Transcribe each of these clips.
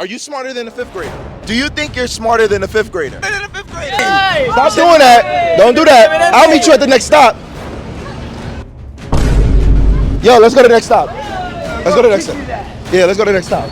Are you smarter than a 5th grader? Do you think you're smarter than a 5th grader? Than a 5th grader. Hey, stop doing that. Don't do that. I'll meet you at the next stop. Yo, let's go to the next stop. Let's go to the next stop. Yeah, let's go to the next stop.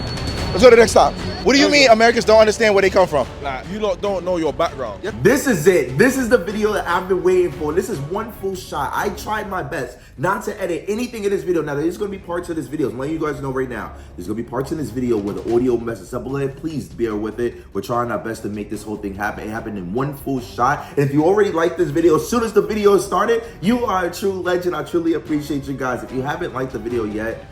Let's go to the next stop. What do you mean Americans don't understand where they come from? Like, you lot don't know your background. This is it. This is the video that I've been waiting for. This is one full shot. I tried my best not to edit anything in this video. Now, there's going to be parts of this video. I'm letting you guys know right now. There's going to be parts in this video where the audio messes up a little. Please bear with it. We're trying our best to make this whole thing happen. It happened in one full shot. And if you already liked this video, as soon as the video started, you are a true legend. I truly appreciate you guys. If you haven't liked the video yet,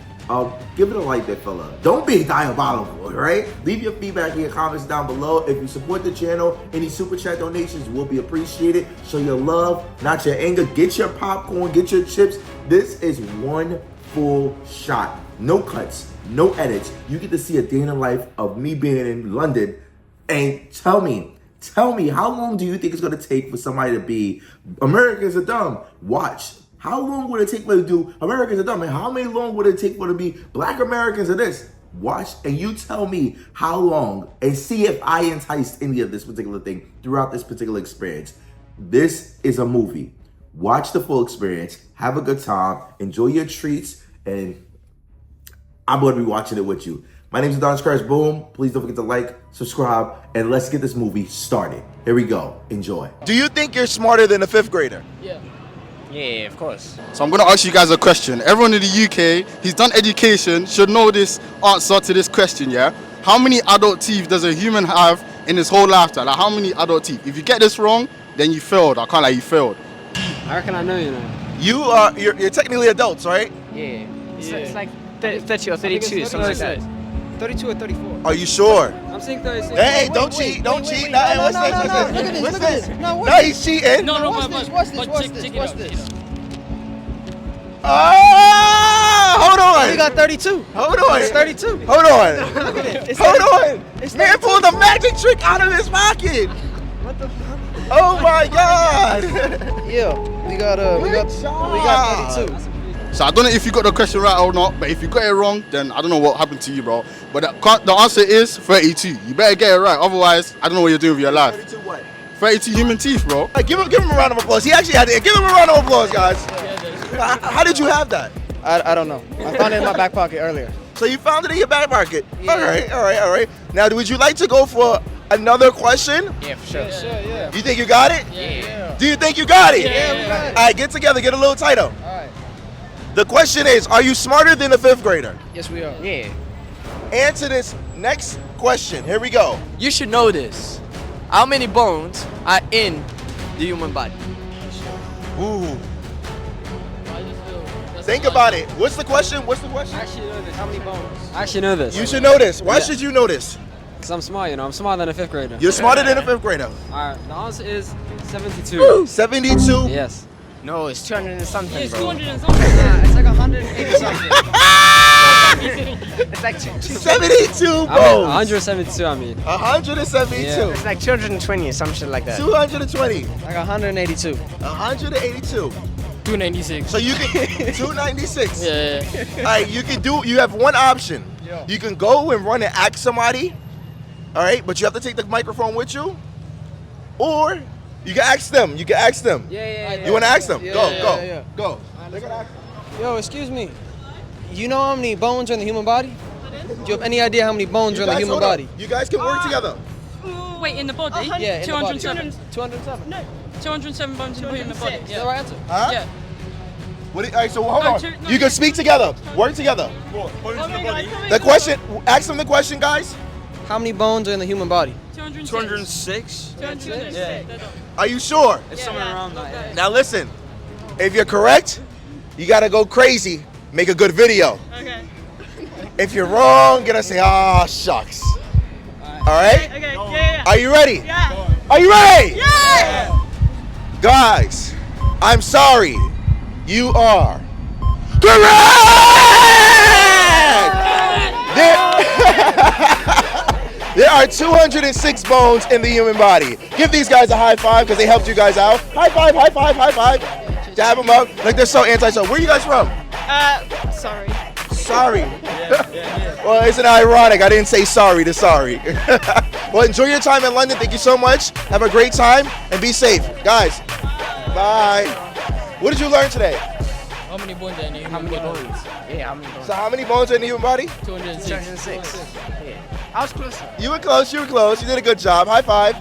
give it a like, there, fella. Don't be diabolical, right? Leave your feedback in your comments down below. If you support the channel, any super chat donations will be appreciated. Show your love, not your anger. Get your popcorn, get your chips. This is one full shot. No cuts, no edits. You get to see a day in the life of me being in London. And tell me, how long do you think it's gonna take for somebody to be Americans are dumb? Watch. How long would it take for to do Americans are dumb? And how many long would it take for to be Black Americans are this? Watch and you tell me how long and see if I enticed any of this particular thing throughout this particular experience. This is a movie. Watch the full experience. Have a good time. Enjoy your treats. And I'm going to be watching it with you. My name is AdonisCrashBoom. Please don't forget to like, subscribe, and let's get this movie started. Here we go. Enjoy. Do you think you're smarter than a 5th grader? Yeah. Yeah, of course. So I'm going to ask you guys a question. Everyone in the UK, he's done education, should know this answer to this question, yeah? How many adult teeth does a human have in his whole lifetime? Like, how many adult teeth? If you get this wrong, then you failed. I can't lie, you failed. I reckon I know, you know. You're technically adults, right? Yeah. It's like 30 or 32, something like that. 32 or 34. Are you sure? I'm saying 36. Hey, don't cheat. Don't cheat. No, look at this. Look at this. No, he's cheating. Watch this. Hold on. We got 32. Hold on. It's 32. Hold on. Look at it. Hold on. Man pulled a magic trick out of his pocket. What the fuck? Oh my God. Yeah, we got 32. So I don't know if you got the question right or not, but if you got it wrong, then I don't know what happened to you, bro. But the answer is 32. You better get it right, otherwise, I don't know what you're doing with your life. 32 what? 32 human teeth, bro. Give him a round of applause. He actually had it. Give him a round of applause, guys. How did you have that? I don't know. I found it in my back pocket earlier. So you found it in your back pocket? Yeah. All right. Now, would you like to go for another question? Yeah, for sure. Yeah. You think you got it? Yeah. Do you think you got it? Yeah, we got it. All right, get together. Get a little tighter. All right. The question is, are you smarter than a 5th grader? Yes, we are. Yeah. Answer this next question. Here we go. You should know this. How many bones are in the human body? Ooh. Think about it. What's the question? I actually know this. How many bones? I actually know this. You should know this. Why should you know this? Because I'm smart, you know. I'm smarter than a 5th grader. You're smarter than a 5th grader. Alright, the answer is 72. 72? Yes. No, it's 200 and something, It's bro. 200 and something. It's like 180 something. It's like 72 bones. 172, I mean. 172. Yeah. It's like 220 or some shit like that. 220. Like 182. 182. 296. So you can 296. Yeah. All right, you have one option. You can go and run and ask somebody. All right, but you have to take the microphone with you. Or you can ask them. Yeah. You want to ask them? Yeah, Go. Go. Yo, excuse me. You know how many bones are in the human body? Do you have any idea how many bones are in the human body? You guys can work together. Wait, in the body? Yeah, in the body. 207. 207. No. 207 bones in the human body. Is that the right answer? Huh? Yeah. All right, so hold No, on. two- no, You can speak together. Work together. The question. Ask them the question, guys. How many bones are in the human body? 206. 206. Are you sure? It's somewhere around that. Now listen. If you're correct, you gotta go crazy. Make a good video. Okay. If you're wrong, you're gonna say, "Ah, shucks." All right? Okay. Yeah. Are you ready? Yeah. Are you ready? Yeah. Guys, I'm sorry. You are correct! There are 206 bones in the human body. Give these guys a high five because they helped you guys out. High five, high five, high five. Dab them up like they're so anti-social. Where are you guys from? Sorry. sorry. Well, isn't it ironic? I didn't say sorry to sorry. Well, enjoy your time in London. Thank you so much. Have a great time and be safe. Guys, bye. What did you learn today? How many bones are in you? How many bones? Yeah, how many bones? So how many bones are in the human body? 206. 206. Yeah. I was closer. You were close, you were close. You did a good job. High five.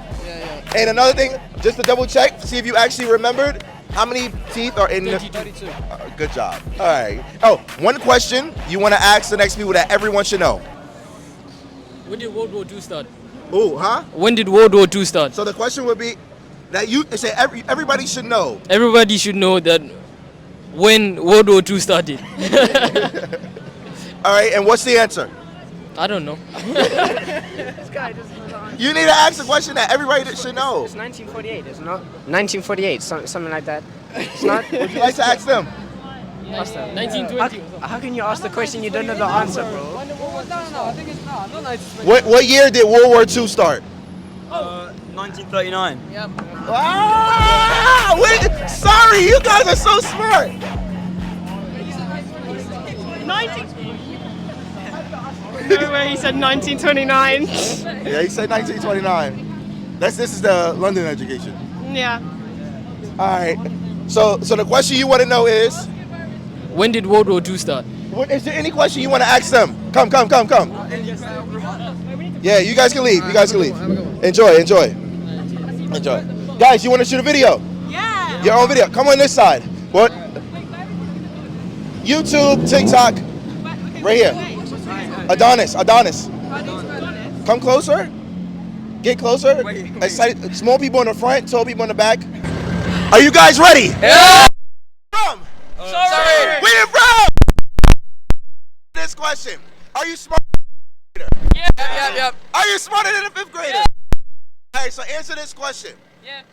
And another thing, just to double check, see if you actually remembered how many teeth are in the... 32. Good job. All right. Oh, one question you want to ask the next people that everyone should know. When did World War II start? Oh, huh? When did World War II start? So the question would be that you say everybody should know. Everybody should know that when World War II started. All right, and what's the answer? I don't know. This guy doesn't know the answer. You need to ask the question that everybody should know. It's 1948, it's not? 1948, something like that. It's not? Would you like to ask them? Ask them. 1920. How can you ask the question you don't know the answer, bro? No, I think it's not. Not 1920. What year did World War II start? 1939. Yep. Ah, wait, sorry, you guys are so smart. 19. No way, he said 1929. Yeah, he said 1929. This is the London education. Yeah. All right. So the question you want to know is, When did World War II start? is there any question you want to ask them? Come. Yeah, you guys can leave. Enjoy. Guys, you want to shoot a video? Yeah. Your own video. Come on this side. What? YouTube, TikTok, right here. Adonis. Come closer. Get closer. Small people in the front, tall people in the back. Are you guys ready? Yeah. From? Sorry. Where you from? This question. Are you smart? Yep. Are you smarter than a 5th grader? Yeah. All right, so answer this question. Yeah.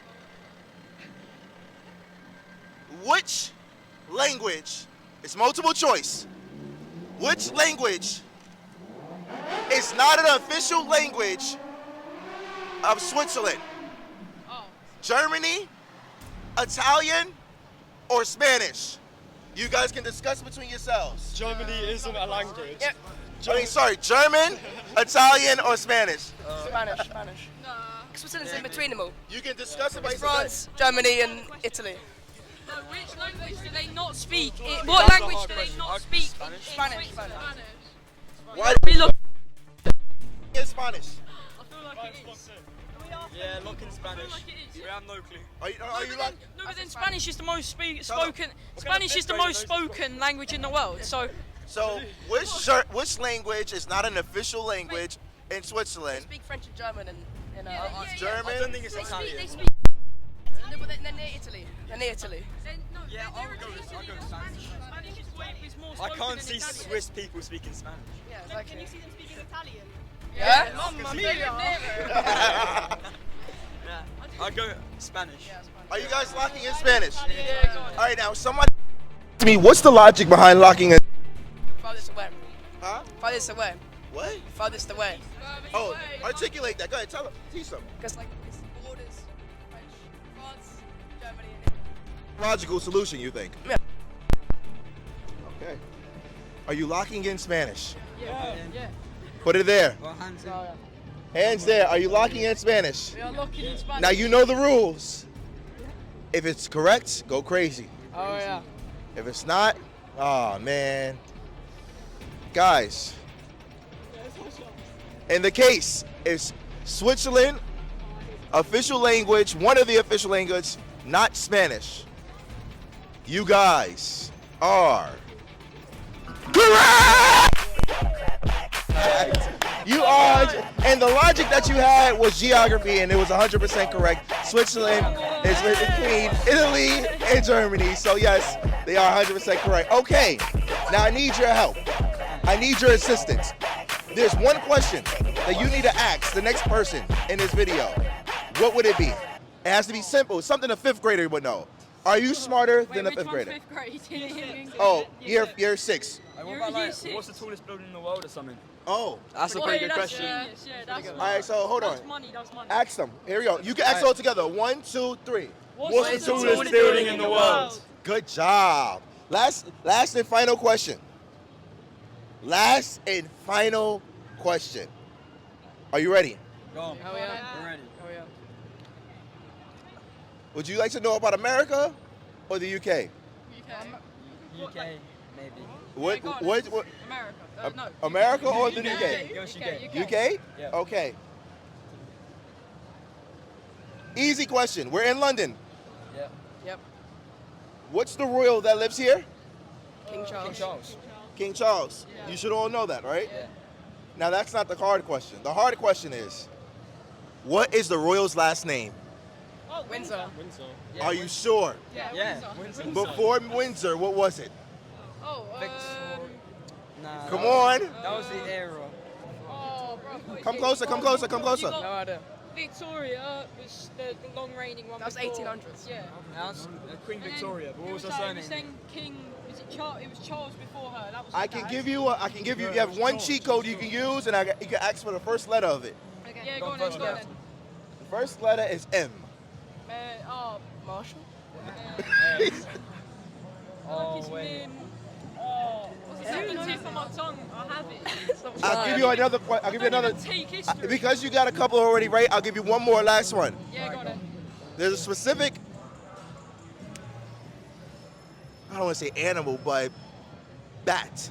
Which language, it's multiple choice, which language is not an official language of Switzerland? Germany, Italian, or Spanish? You guys can discuss between yourselves. Germany isn't a language. Yep. German, Italian, or Spanish? Spanish. Switzerland's in between them all. You can discuss it by France, Germany, and Italy. No, which language do they not speak? What language do they not speak? Spanish. Why We look. in Spanish? I feel like it is. Yeah, look in Spanish. like it is. We have no clue. Are you like? No, but then Spanish is the most spoken. Spanish is the most spoken language in the world. So So which language is not an official language in They Switzerland? speak French and German and German? I don't think it's Italian. they speak. No, but they're near Italy. Yeah, I'll go with Spanish. Spanish is more I spoken can't than see Italian. Swiss people speaking Spanish. Yeah, exactly. Can you see them speaking Italian? Yeah? Mamma mia! I go Spanish. Are you guys locking in Spanish? All right, now somebody to me, what's the logic behind locking in? Farthest away. Huh? Farthest away. What? Farthest away. Oh, articulate that. Go ahead, tell them. Teach them. Because like it's borders. French, France, Germany. Logical solution, you think? Yeah. Okay. Are you locking in Spanish? Yeah. Put it there. Well, hands Hands there. Are you locking in Spanish? We are locking in Spanish. Now you know the rules. If it's correct, go crazy. Oh yeah. If it's not, oh man. Guys, in the case, is Switzerland official language, one of the official languages, not Spanish. You guys are correct! You are, and the logic that you had was geography, and it was 100% correct. Switzerland is between Italy and Germany, so yes, they are 100% correct. Okay, now I need your help. I need your assistance. There's one question that you need to ask the next person in this video. What would it be? It has to be simple, something a 5th grader would know. Are you smarter than a 5th grader? 5th grade. Oh, year 6. What about like, what's the tallest building in the world or something? Oh. That's a pretty good question. Yeah, that's All right, so hold on. That's money. Ask them. Here we go. You can ask all together. 1, 2, 3. What's the tallest building in the world? Good job. Last and final question. Last and final question. Are you ready? Go. Oh yeah. We're ready. Oh yeah. Would you like to know about America or the UK? UK, maybe. What? Go on, What? America. No. America or the UK. UK? Give us UK. UK? Yeah. Okay. Easy question. We're in London. Yeah. Yep. What's the royal that lives here? King Charles. King Charles. King Charles. You should all know that, right? Yeah. Now that's not the hard question. The hard question is, what is the royal's last name? Oh, Windsor. Yeah, Are you sure? Yeah. Windsor. Before Windsor, what was it? Oh, Nah. Come on. That was the era. oh, bro. Come closer, come closer, come closer. No idea. Victoria was the long reigning one. That was before. 1800s. Yeah. That's Queen And then Victoria. But what was her it surname? saying King. Was it Charles? It was Charles before her. That was. I can give you you have one cheat code you can use, and you can ask for the first letter of it. Okay. Yeah, Go go on first, then. Go on yeah. then. The first letter is M. Marshall. Oh, wait. It's at the tip of my tongue. I have it. I'll give you another. I'll give you another. Take history. Because you got a couple already right, I'll give you one more last one. Yeah, go on then. There's a specific, I don't want to say animal, but bat.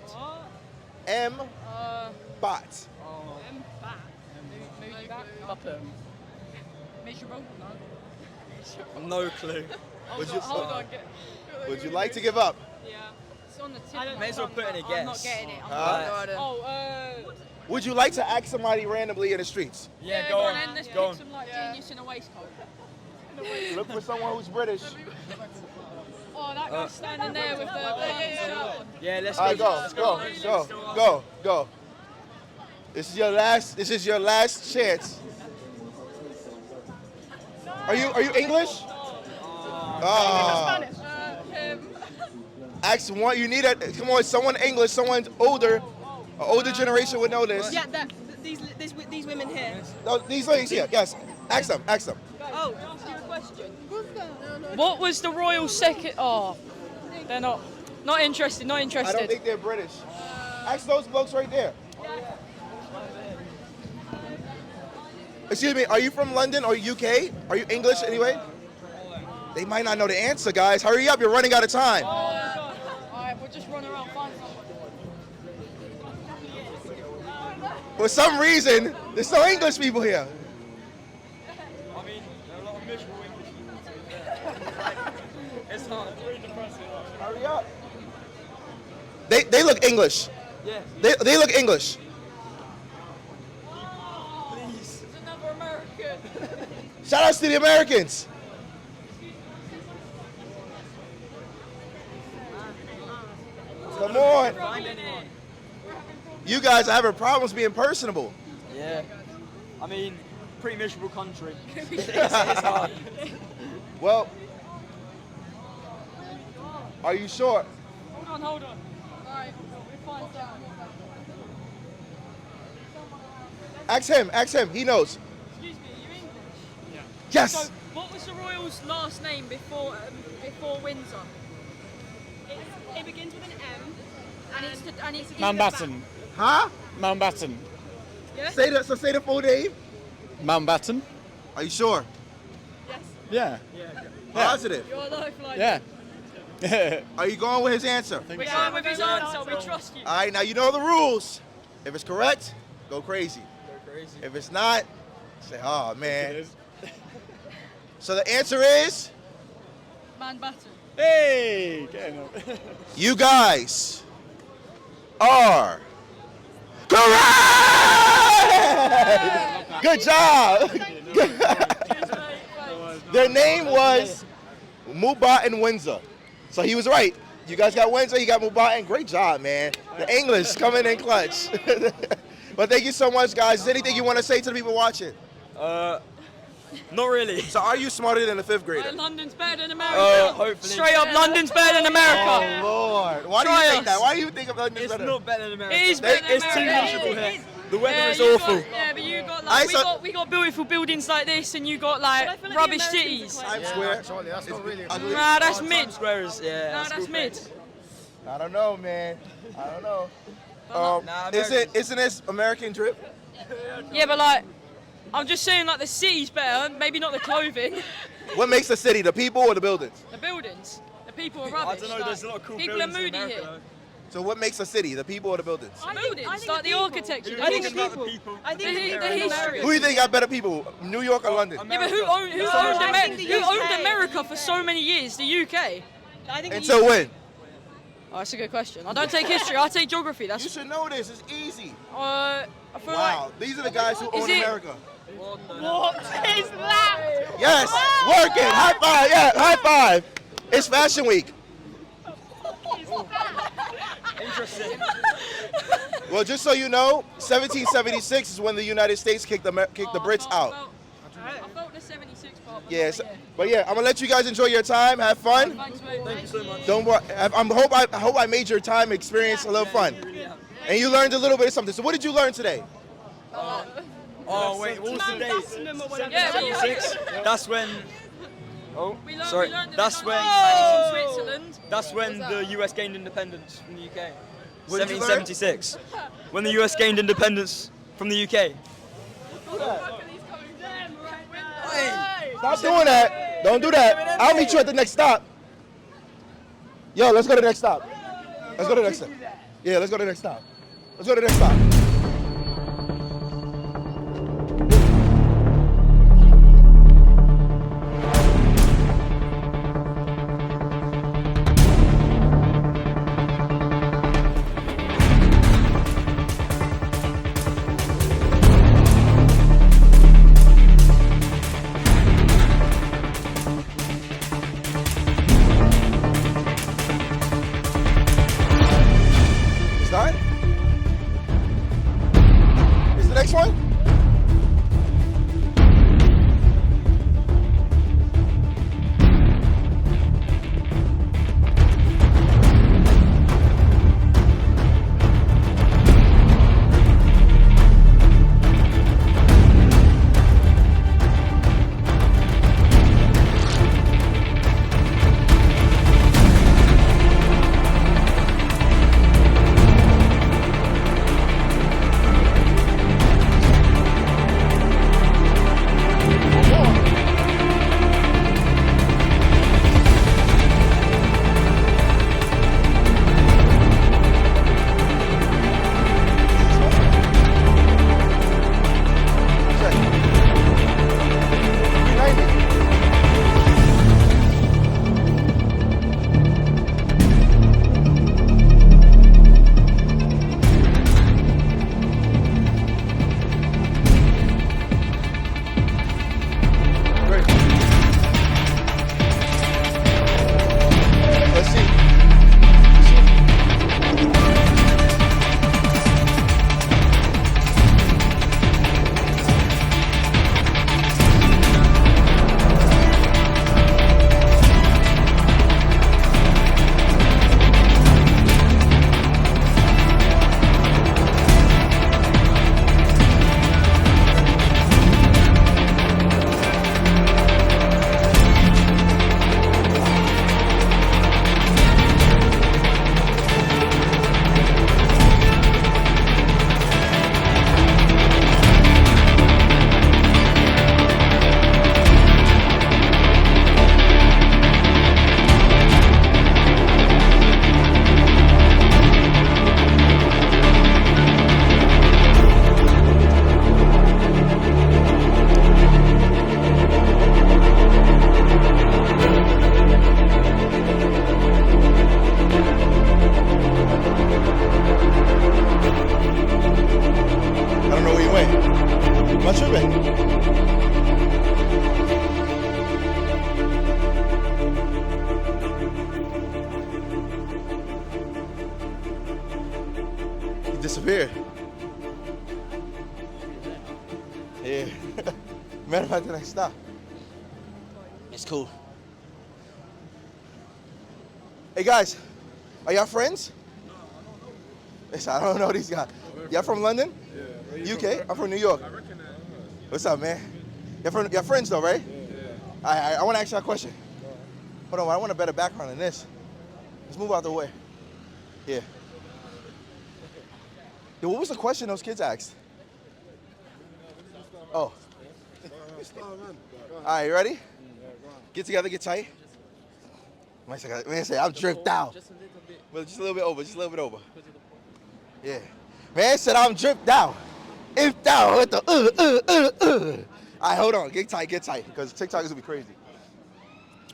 What? M. Bot. M. Bat. Maybe bat. Muppet. Miserable. No. No clue. Would you, Hold on. would you like to give up? Yeah. It's on the tip. of my May as well tongue, put in a but guess. I'm not getting it. No idea. Oh, Would you like to ask somebody randomly in the streets? Yeah, go go on then. on. Let's Go pick on. some like genius in a waistcoat. Look for someone who's British. Oh, that guy's standing there with the shirt on. Yeah, let's All right, go. go. This is your last chance. Are you English? Spanish. Ask one. You need a. Come on, someone English, someone older. An older generation would know this. Yeah, these women here. No, these ladies here. Yes. Ask them. Oh, ask you a question. What was the royal second? Oh, they're not interested. Not I interested. don't think they're British. Ask those blokes right there. Excuse me, are you from London or UK? Are you English anyway? They might not know the answer, guys. Hurry up, you're running out of time. Oh my God. All right, we'll just run around find someone. For some reason, there's no English people here. I mean, there are a lot of miserable English people. It's hard. Hurry up. They look English. Yeah. They look English. There's another American. Shout outs to the Americans. Come on. Find anyone. You guys are having problems being personable. Yeah. I mean, pretty miserable country. It's hard. Well, are you sure? Hold on. All right, we'll find someone. Ask him. He knows. Excuse me, are you English? Yes. So, what was the royal's last name before Windsor? It begins with an M. I need to Mountbatten. Huh? Mountbatten. Say the full name. Mountbatten. Are you sure? Yeah. Positive. Your lifeline. Yeah. Are you going with his answer? We're going with his answer. We trust you. All right, now you know the rules. If it's correct, go crazy. If it's not, say, oh man. So the answer is, Mountbatten. Hey! Getting up. you guys are correct. Good job. Their name was Mountbatten Windsor. So he was right. You guys got Windsor, you got Mountbatten. Great job, man. The English coming in clutch. But thank you so much, guys. Is there anything you want to say to the people watching? Not really. So are you smarter than a fifth grader? London's better than America. Hopefully. Straight up, London's better than America. Oh, Lord. Why do Try you think us. that? Why do you think of London's It's better? not better than America. It is better than It's too America. miserable here. The weather is you awful. But you got I like saw- we got beautiful buildings like this, and you got like feel like rubbish the Americans cities. are quite- Times Square. That's not really. Ugly. Nah, that's mid. Times Square is, yeah. Nah, that's cool mid. place. I don't know, man. I don't know. Nah, Isn't this American drip? Yeah, but like, I'm just saying like the city's better, maybe not the clothing. What makes a city? The people or the buildings? The buildings. The people are rubbish. I don't know, like, there's a lot of cool people are buildings in moody America, here. though. So what makes a city? The people or the buildings? The buildings, like the people. architecture. I think the Talking about people. the people. I think The history. Who do you think got better people? New York or London? Yeah, but who owned I think the who owned UK. America for so many years? The UK. I think Until when? Oh, that's a good question. I don't take history. I take geography. You That's. should know this. It's easy. I feel Wow. These are the guys who Is own it- America. What is that? Yes. Working. High five. Yeah. High five. It's Fashion Week. Interesting. Well, just so you know, 1776 is when the United States kicked the Brits out. I felt the 76 part. Yes. But yeah, I'm gonna let you guys enjoy your time. Have fun. Thanks, mate. Thank you so much. Don't worry. I hope I made your time experience a little fun. And you learned a little bit of something. So what did you learn today? Oh wait, what was the date? Yeah, but you- 76. That's when. Oh, We learned, sorry. We learned that That's we when. can't Spanish in Switzerland. That's when What the was that? US gained independence from the UK. What did you learn? 1776. When the US gained independence from the UK. Stop doing that. Don't do that. I'll meet you at the next stop. Yo, let's go to the next stop. Let's go to the next stop. Yeah, let's go to the next stop. Let's go to the next stop. It's done? Is the next one? Let's see. I don't know where you went. What's your been? He disappeared. Yeah. Matter of fact, the next stop. It's cool. Hey guys, are y'all friends? Listen, I don't know these guys. Y'all from London? Yeah. UK? I'm from New York. What's up, man? Y'all friends though, right? Yeah. I want to ask you a question. Hold on, I want a better background than this. Let's move out the way. Yeah. Yo, what was the question those kids asked? Oh. All right, you ready? Get together, get tight. Man say, I'm dripped out. Well, just a little bit over, just a little bit over. Yeah. Man said, I'm dripped out. If down with the All right, hold on, get tight, because TikTok is gonna be crazy.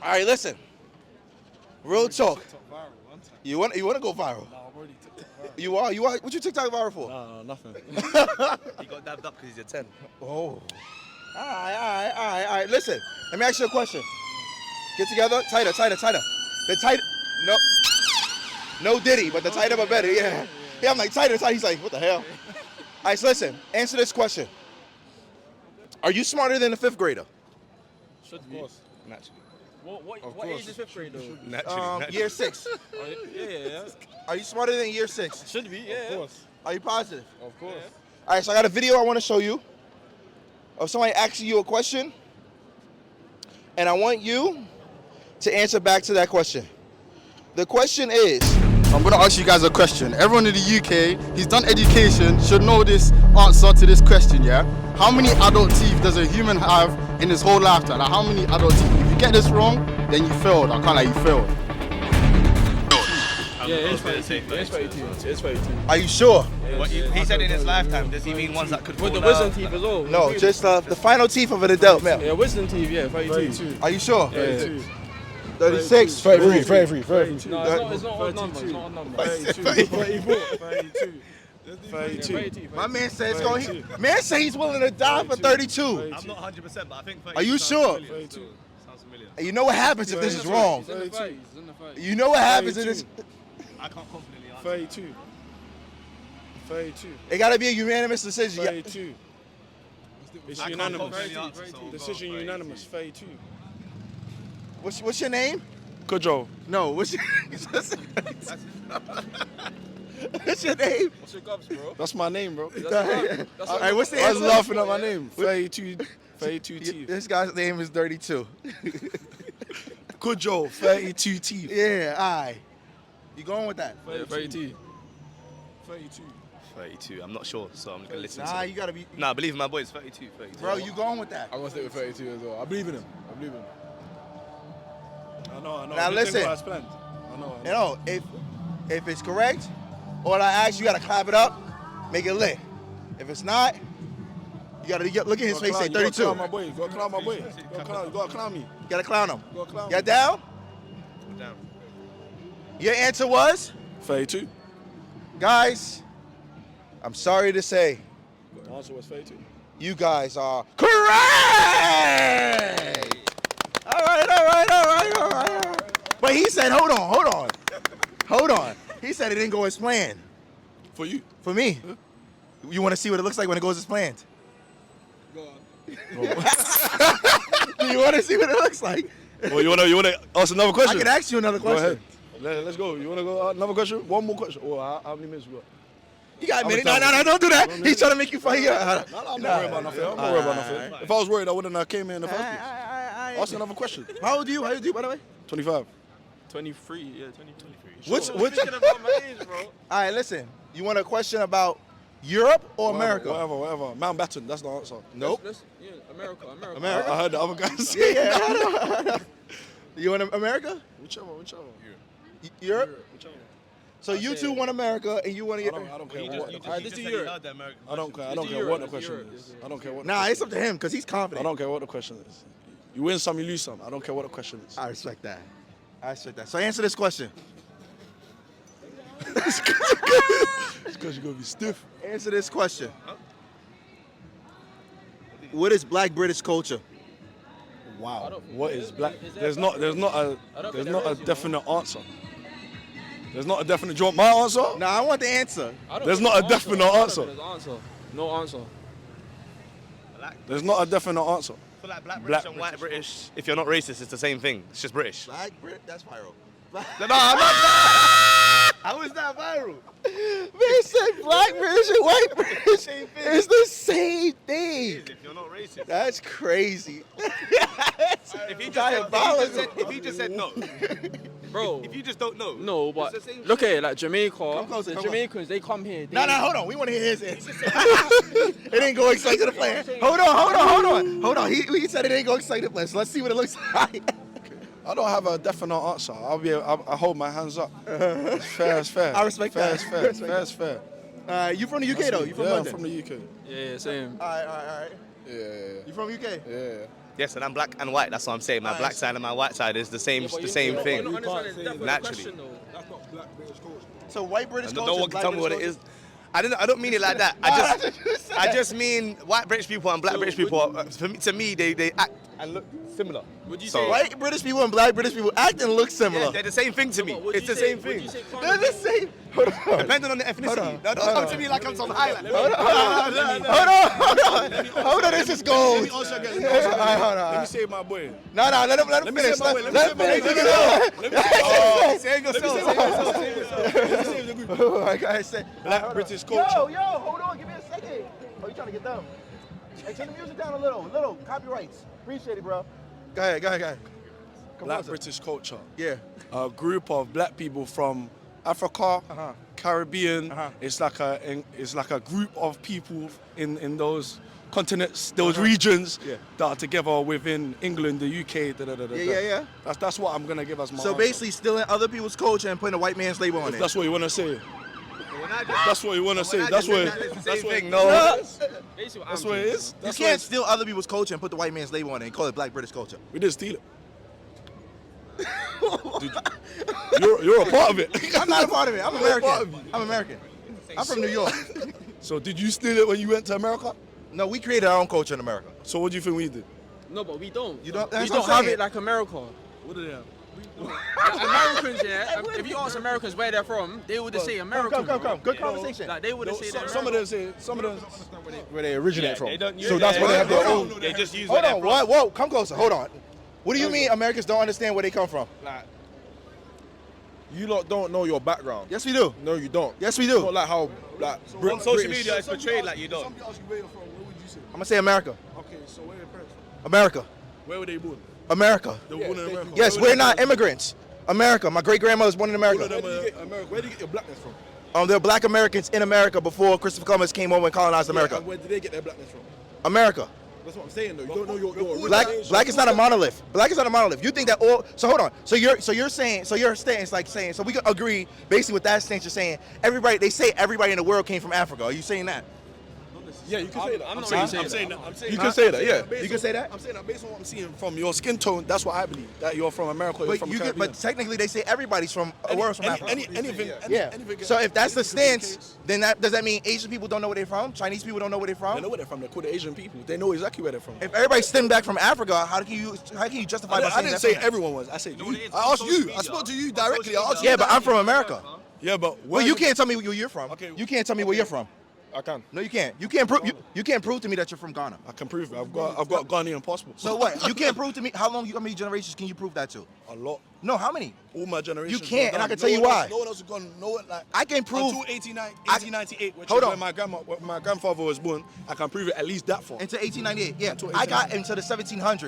All right, listen. Real talk. You want to go viral? No, I'm already TikTok viral. You are? What you TikTok viral for? No, nothing. He got dabbed up because he's a 10. Oh. All right. Listen, let me ask you a question. Get together, tighter. The tight, no Diddy, but the tighter but better, yeah. Yeah, I'm like, tighter. He's like, what the hell? All right, so listen, answer this question. Are you smarter than a 5th grader? Should be. Of course. Naturally. What age is 5th grade though? Naturally. Year 6. Yeah. Are you smarter than year 6? Should be, yeah. Of course. Are you positive? Of course. All right, so I got a video I want to show you of somebody asking you a question, and I want you to answer back to that question. The question is, I'm gonna ask you guys a question. Everyone in the UK, he's done education, should know this answer to this question, yeah? How many adult teeth does a human have in his whole lifetime? Like, how many adult teeth? If you get this wrong, then you failed. I can't lie, you failed. Yeah, it's 32. It's 32. are you sure? He said in his lifetime. Does he mean ones that could fall With the wisdom out? teeth as well. No, just the final teeth of an adult male. Yeah, wisdom teeth, yeah, 32. Are you sure? Yeah. 36. 33. No, it's not odd number. It's not odd number. 32. My man says man say he's willing to die for 32. I'm not 100%, but I think 32. Are you sounds sure? familiar. Sounds familiar. And you know what happens if this is wrong? He's in the 30s. He's in the 30s. You know what happens if this. I can't confidently answer. 32. It got to be a unanimous decision. Yeah. 32. It's I can't unanimous. confidently answer, so we'll go Decision 32. unanimous. 32. What's your name? Kojo. No. What's your What's your name? What's your gobs, bro? That's my name, bro. All right. What's the I was answer? laughing at my name. 32 teeth. This guy's name is 32. Kojo, 32 teeth. Yeah. All right. You going with that? 32. 32. I'm not sure, so I'm going to listen Nah, to you gotta be. Nah, believe my boy, it's 32. Bro, you going with that? I'm gonna stick with 32 as well. I believe in him. I know. Now listen. You know, if it's correct, all I ask you gotta clap it up, make it lit. If it's not, you gotta look at his face. Say 32. You gotta clown my boy. You gotta clown me. You gotta clown him. You gotta clown You me. down? I'm down. Your answer was, 32. guys. I'm sorry to say, The answer was 32. you guys are correct. All right. But he said, hold on. He said it didn't go as planned. For you. For me. You want to see what it looks like when it goes as planned? Go on. Do you want to see what it looks like? Well, you wanna ask another I question? can ask you another Go question. ahead. Let's go. You wanna go another question? One more question. Oh, how many minutes we got? You got a minute. I'm No, don't do that. He's trying to make you fight. No, I'm not worried about nothing. I'm not worried about nothing. If I was worried, I wouldn't have came here in the first place. Ask another question. How old are you, by the way? 25. 23. Yeah, 23. What's Thinking about my age, bro. All right, listen. You want a question about Europe or America? Whatever. Mountbatten, that's the answer. Nope. Yeah, America. America. I heard the other guys say. Yeah, I know. You want America? Whichever. Europe? Whichever. So you two want America and you want to get. I don't care what. Alright, this is Europe. I don't care what the question is. I don't care what. Nah, it's up to him because he's I confident. don't care what the question is. You win some, you lose some. I don't care what the question is. I respect that. So answer this question. It's because you're gonna be stiff. Answer this question. What is Black British culture? Wow. What is black? There's not a definite answer. There's not a definite. Do you want my answer? No, I want the answer. There's not a definite answer. No answer. There's not a definite answer. I feel like black British and white British, if you're not racist, it's the same thing. It's just British. Black Brit? That's viral. No, I'm not. How is that viral? Man said Black British and white British. It's the same thing. If you're not racist. That's crazy. If he just said no. Bro. If you just don't know. No, but it's the same look at it, like Jamaica. closer, The come Jamaicans, they come here. No, hold on. We want to hear his answer. It ain't going straight to the plan. Hold on. He said it ain't going straight to the plan. So let's see what it looks like. I don't have a definite answer. I hold my hands up. It's fair, it's fair. I respect that. Fair, it's fair. You from the UK though? You from Yeah, I'm London? from the UK. Yeah, same. All right. Yeah. You from UK? Yeah. Yes, and I'm black and white. That's what I'm saying. My black side and my white side is the same thing. Naturally. So white British No culture. one can black tell me what British it is. I don't mean it like that. I just mean white British people and black British people. To me, they act and look similar. Would you So- say White British people and black British people act and look similar. Yeah, they're the same thing to me. Would It's you the say- same thing. would you say They're the same. Hold on. Depending on the ethnicity. Don't come to me like I'm some highlight. Hold on. This is gold. Hold on. Let me say my boy. No. Let him me finish. say my way, Let him finish. Save yourself. All right, guys. Say. Black British culture. Yo, hold on. Give me a second. Oh, you trying to get them? Hey, turn the music down a little. Copyrights. Appreciate it, bro. Go ahead. Come Black on, sir. British culture. Yeah. A group of black people from Africa, Caribbean. It's like a group of people in those continents, those regions that are together within England, the UK. Yeah. That's what I'm gonna give as my So answer. basically, stealing other people's culture and putting a white man's label on If it. that's what you wanna say. That's what you wanna say. That's what it is. You can't steal other people's culture and put the white man's label on it and call it black British culture. We didn't steal it. You're a part of it. I'm not a part of it. I'm American. I'm from New York. So did you steal it when you went to America? No, we created our own culture in America. So what do you think we did? No, but we don't. You don't? We That's don't what I'm have saying. it like America. What did they have? Americans, yeah. If you ask Americans where they're from, they would say American. Come. Good conversation. Like they would say they're Some of them say, Where they originate from. They don't use So that's why they have their own. own. They just use Hold where on. they're from. Whoa, come closer. Hold on. What do you mean Americans don't understand where they come from? Like, you lot don't know your background. Yes, we do. No, you don't. Yes, we It's do. not like how like On social media, it's portrayed like you don't. Somebody asked you where you're from, where would you say? I'm gonna say America. Okay, so where are your parents from? America. Where were they born? America. They were born in America. Yes, Where were we're they not born? immigrants. America. My great grandma was born in All of America. them are America. Where do you get your blackness from? There were black Americans in America before Christopher Columbus came over and colonized America. And where did they get their blackness from? America. That's what I'm saying though. You don't know your Black is not a monolith. Black is not a monolith. You think that all? So hold on. So your stance is like saying. So we can agree basically with that stance. You're saying everybody. They say everybody in the world came from Africa. Are you saying that? Yeah, you can say that. I'm saying that. You can say that. Yeah. You can say that. I'm saying that based on what I'm seeing from your skin tone, that's what I believe. That you're from America, you're from Caribbean. But technically they say everybody's from a world from Africa. Anything. Yeah. Anything, So if that's the anything could be stance, case. then does that mean Asian people don't know where they're from? Chinese people don't know where they're They from? know where they're from. They're called the Asian people. They know exactly where they're from. If everybody stemmed back from Africa, how can you justify by I saying didn't that say from- everyone was. I said you. I asked you. I spoke to you directly. I asked you. Yeah, but I'm from America. Yeah, but Well, you can't tell me where you're from. Okay. You can't tell me where you're from. I can. No, you can't. You can't prove to me that you're from Ghana. I can prove it. I've got Ghanaian passport. So what? You can't prove to me how many generations can you prove that to? A lot. No, how many? All my generations. You can't, and I gone. can tell you one why. Else, no one else has gone. No one like. I can prove until 1898, which Hold is on. when my grandfather was born. I can prove it at least that far. into 1898. Yeah, Until I got 1898. into the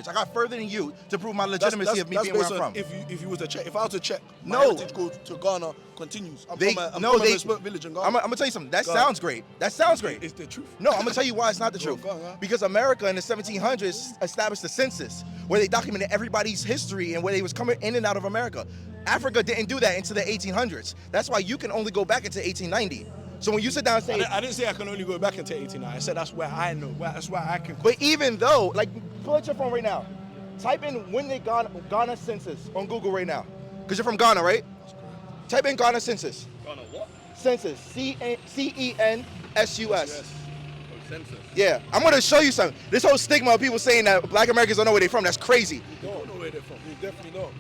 1700s. I got further than you to prove my That's legitimacy of me being where based I'm on from. if you was to check, if I was to check, my No. heritage go to Ghana continues. I'm They from a no, they. remote village in Ghana. I'm gonna tell you something. That Ghana. sounds great. That sounds great. It's the truth. No, I'm gonna tell you why it's not the Go on, truth. go on, huh? Because America in the 1700s established the census, where they documented everybody's history and where they was coming in and out of America. Africa didn't do that into the 1800s. That's why you can only go back into 1890. So when you sit down and say, I didn't say I can only go back into 89. I said that's where I know. That's where I can. but even though, like, pull out your phone right now. Type in when they Ghana census on Google right now, because you're from Ghana, right? Type in Ghana census. Ghana what? Census. CENSUS. Census. Yeah, I'm gonna show you something. This whole stigma of people saying that Black Americans don't know where they're from, that's crazy. You don't know where they're from. You definitely don't.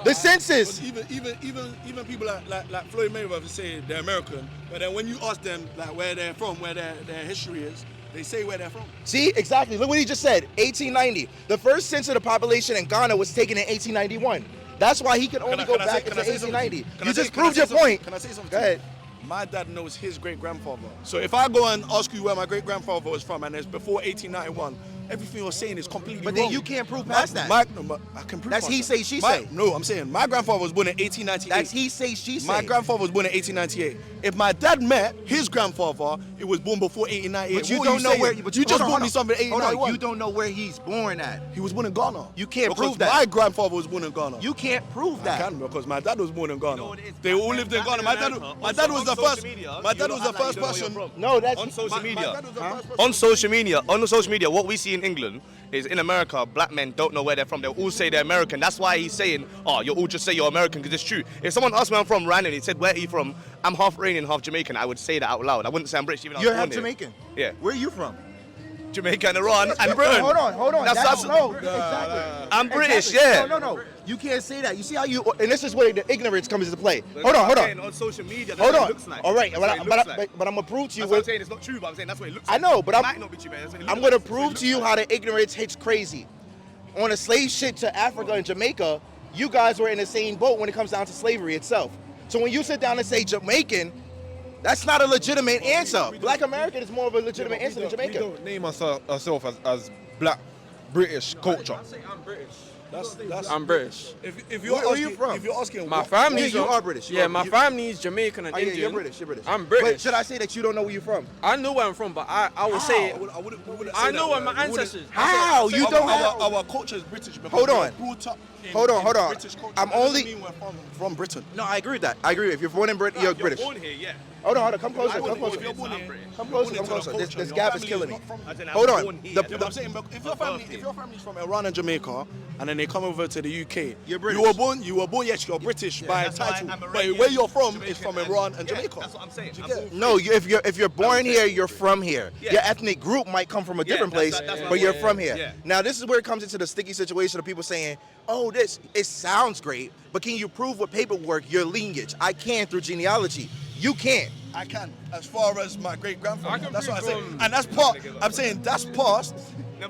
The census. But even people like Floyd Mayweather say they're American, but then when you ask them like where they're from, where their history is, they say where they're from. See, exactly. Look what he just said. 1890. The first census of the population in Ghana was taken in 1891. That's why he could only go back into 1890. You just proved your point. Can I say something? Go ahead. My dad knows his great grandfather. So if I go and ask you where my great grandfather was from, and it's before 1891, everything you're saying is completely But wrong. then you can't prove past that. I can prove That's past he that. say, she say. No, I'm saying my grandfather was born in 1898. That's he say, she say. My grandfather was born in 1898. If my dad met his grandfather, it was born before 1898. But you What don't know saying? where. You just bought me something in Hold 1891. on, you don't know where he's born at. He was born in Ghana. You can't because prove that. My grandfather was born in Ghana. You can't prove that. I can because my dad was born in Ghana. They all lived in Ghana. My dad was the first. My dad was the first person. No, that's on social media. My dad was the first person. On social media, what we see in England is in America, black men don't know where they're from. They'll all say they're American. That's why he's saying, oh, you all just say you're American because it's true. If someone asked me I'm from randomly, he said, where are you from? I'm half Iranian, half Jamaican. I would say that out loud. I wouldn't say I'm British even though I was You're born half here. Jamaican. Yeah. Where are you from? Jamaica and Iran and Britain. Hold on. That's No, exactly. I'm British, Exactly. yeah. No. You can't say that. You see how you, and this is where the ignorance comes into play. Hold on. On social media, that's Hold what on. it looks like. All right, That's what it looks like. but I'm gonna prove to you. That's what I'm saying. It's not true, but I'm saying that's what it looks like. I know, but it might not be true, man. That's what it I'm looks gonna like. That's what it prove looks to you like. how the ignorance hits crazy. On the slave shit to Africa and Jamaica, you guys were in the same boat when it comes down to slavery itself. So when you sit down and say Jamaican, that's not a legitimate answer. Black American is more of a legitimate answer than We Jamaican. don't name ourselves as black British culture. I'm British. That's I'm British. If Where are you from? If you're asking My what- family's you are British. Yeah, my family's Jamaican and Oh, yeah, Indian. you're British. I'm British. But should I say that you don't know where you're from? I know where I'm from, but I would say I wouldn't I say know that. where my We wouldn't- ancestors. How? You don't have. Our culture is British because Hold we on. were brought up in Hold on. British culture. I'm That doesn't only- mean we're from Britain. No, I agree with that. I agree. If you're born in Britain, you're British. Born here, yeah. Hold on. Come closer. If Come you're closer. born here, Come you're closer. born Come into the closer. This culture. gap is Your killing me. family is not from- Hold on. born here. The- Yeah, but I'm saying, if your family's from Iran and Jamaica, and then they come over to the UK, You're British. You were born. Yes, you're British by that's why title, I'm but Iranian, where you're from Jamaican, is from and- Iran and yeah, Jamaica. that's what I'm saying. Do you I'm get it? No, if you're born here, you're from here. Yeah. Your ethnic group might come from a different place, that's what but I'm you're saying. from here. Yeah. Now, this is where it comes into the sticky situation of people saying, "Oh, it sounds great, but can you prove with paperwork your lineage?" I can through genealogy. You can't. I can, as far as my great grandfather. can That's what I prove say, from- and that's part. I'm saying that's past.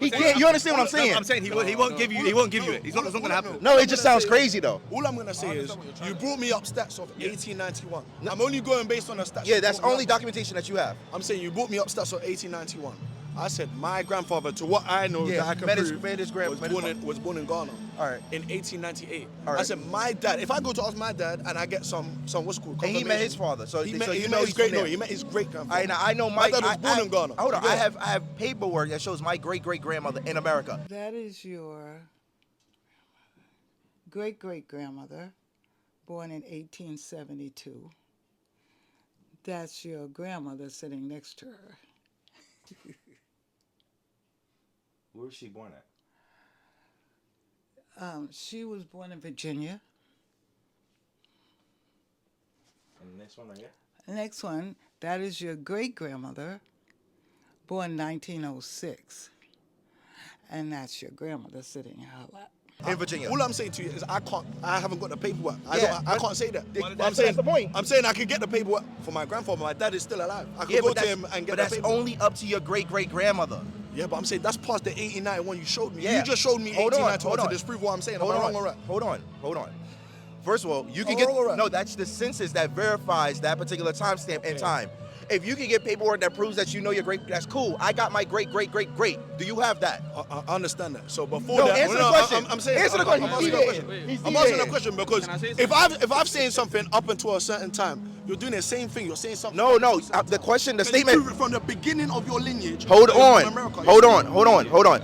He can't. You understand what I'm saying? I'm saying he won't give you it. It's not gonna happen. No, it just sounds crazy though. All I'm gonna say is, you brought me up stats of 1891. I'm only going based on the stats. Yeah, you that's brought me only up. documentation that you have. I'm saying you brought me up stats of 1891. I said my grandfather, to what I know Yeah, that I can met his prove, was born in Ghana. All right. In 1898. All right. I said my dad. If I go to ask my dad and I get some what's called And he met his confirmation, father, so he so met, you he know met he's his great. from No, there. he met his great grandfather. I know my dad was born in Ghana. Hold on, You I get it? have paperwork that shows my great grandmother in America. That is your great-great-grandmother, born in 1872. That's your grandmother sitting next to her. Where was she born at? She was born in Virginia. And the next one right here? The next one, that is your great-grandmother, born 1906. And that's your grandmother sitting in her lap. In Virginia. All I'm saying to you is I haven't got the paperwork. Yeah, I can't say that. That's the point. I'm saying I can get the paperwork for my grandfather. My dad is still alive. I can Yeah, go but to him and get but the that's paperwork. only up to your great-great-grandmother. Yeah, but I'm saying that's past the 1891 you showed me. Yeah. You just showed me Hold on, 1891 hold to on. disprove what I'm saying. Am Hold I on, wrong or right? hold on. First of all, you can Oh, get all right. no. That's the census that verifies that particular timestamp in time. If you can get paperwork that proves that you know your great, that's cool. I got my great-great-great-great. Do you have that? I understand that. So before No, that, answer the question. I'm saying, Answer the I'm question. asking He's a question. deviating. He's I'm asking a deviating. question because Can I say if I've saying something up until a certain time, you're doing the same thing. You're saying something. No, up no. until a certain The time. question, the Can you statement. prove it from the beginning of your lineage. Hold that you're on. from America? Hold on.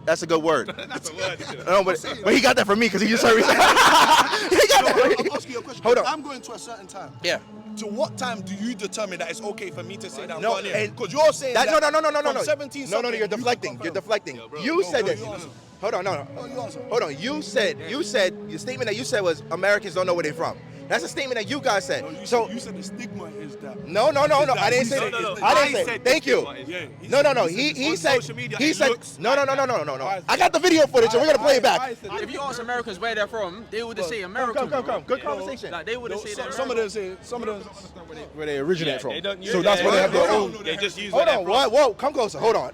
That's a good word. That's a word. No, but he got that from me because he just heard me say. He got that. I'm asking you a question. Hold on. I'm going to a certain time. Yeah. To what time do you determine that it's okay for me to say that? No, because you're saying that, that. no. From 17 No, something, you're deflecting. You're deflecting. You said no, this. you answer. Hold on, no. you answer. Hold on. You said the statement that you said was Americans don't know where they're from. That's a statement that you guys said. No, So you said the stigma is that. no. I didn't say No, no, that. no. I I didn't say. said Thank you. Yeah, No. He on said. social media, He it said. looks No. I got the video footage, and we're gonna play it back. If you ask Americans where they're from, they would say American. Come. Good conversation. Like they would say that. Some of them say, Where they originate from. They don't use So that's why they have their own. They just use Hold where on. they're from. Whoa. Come closer. Hold on.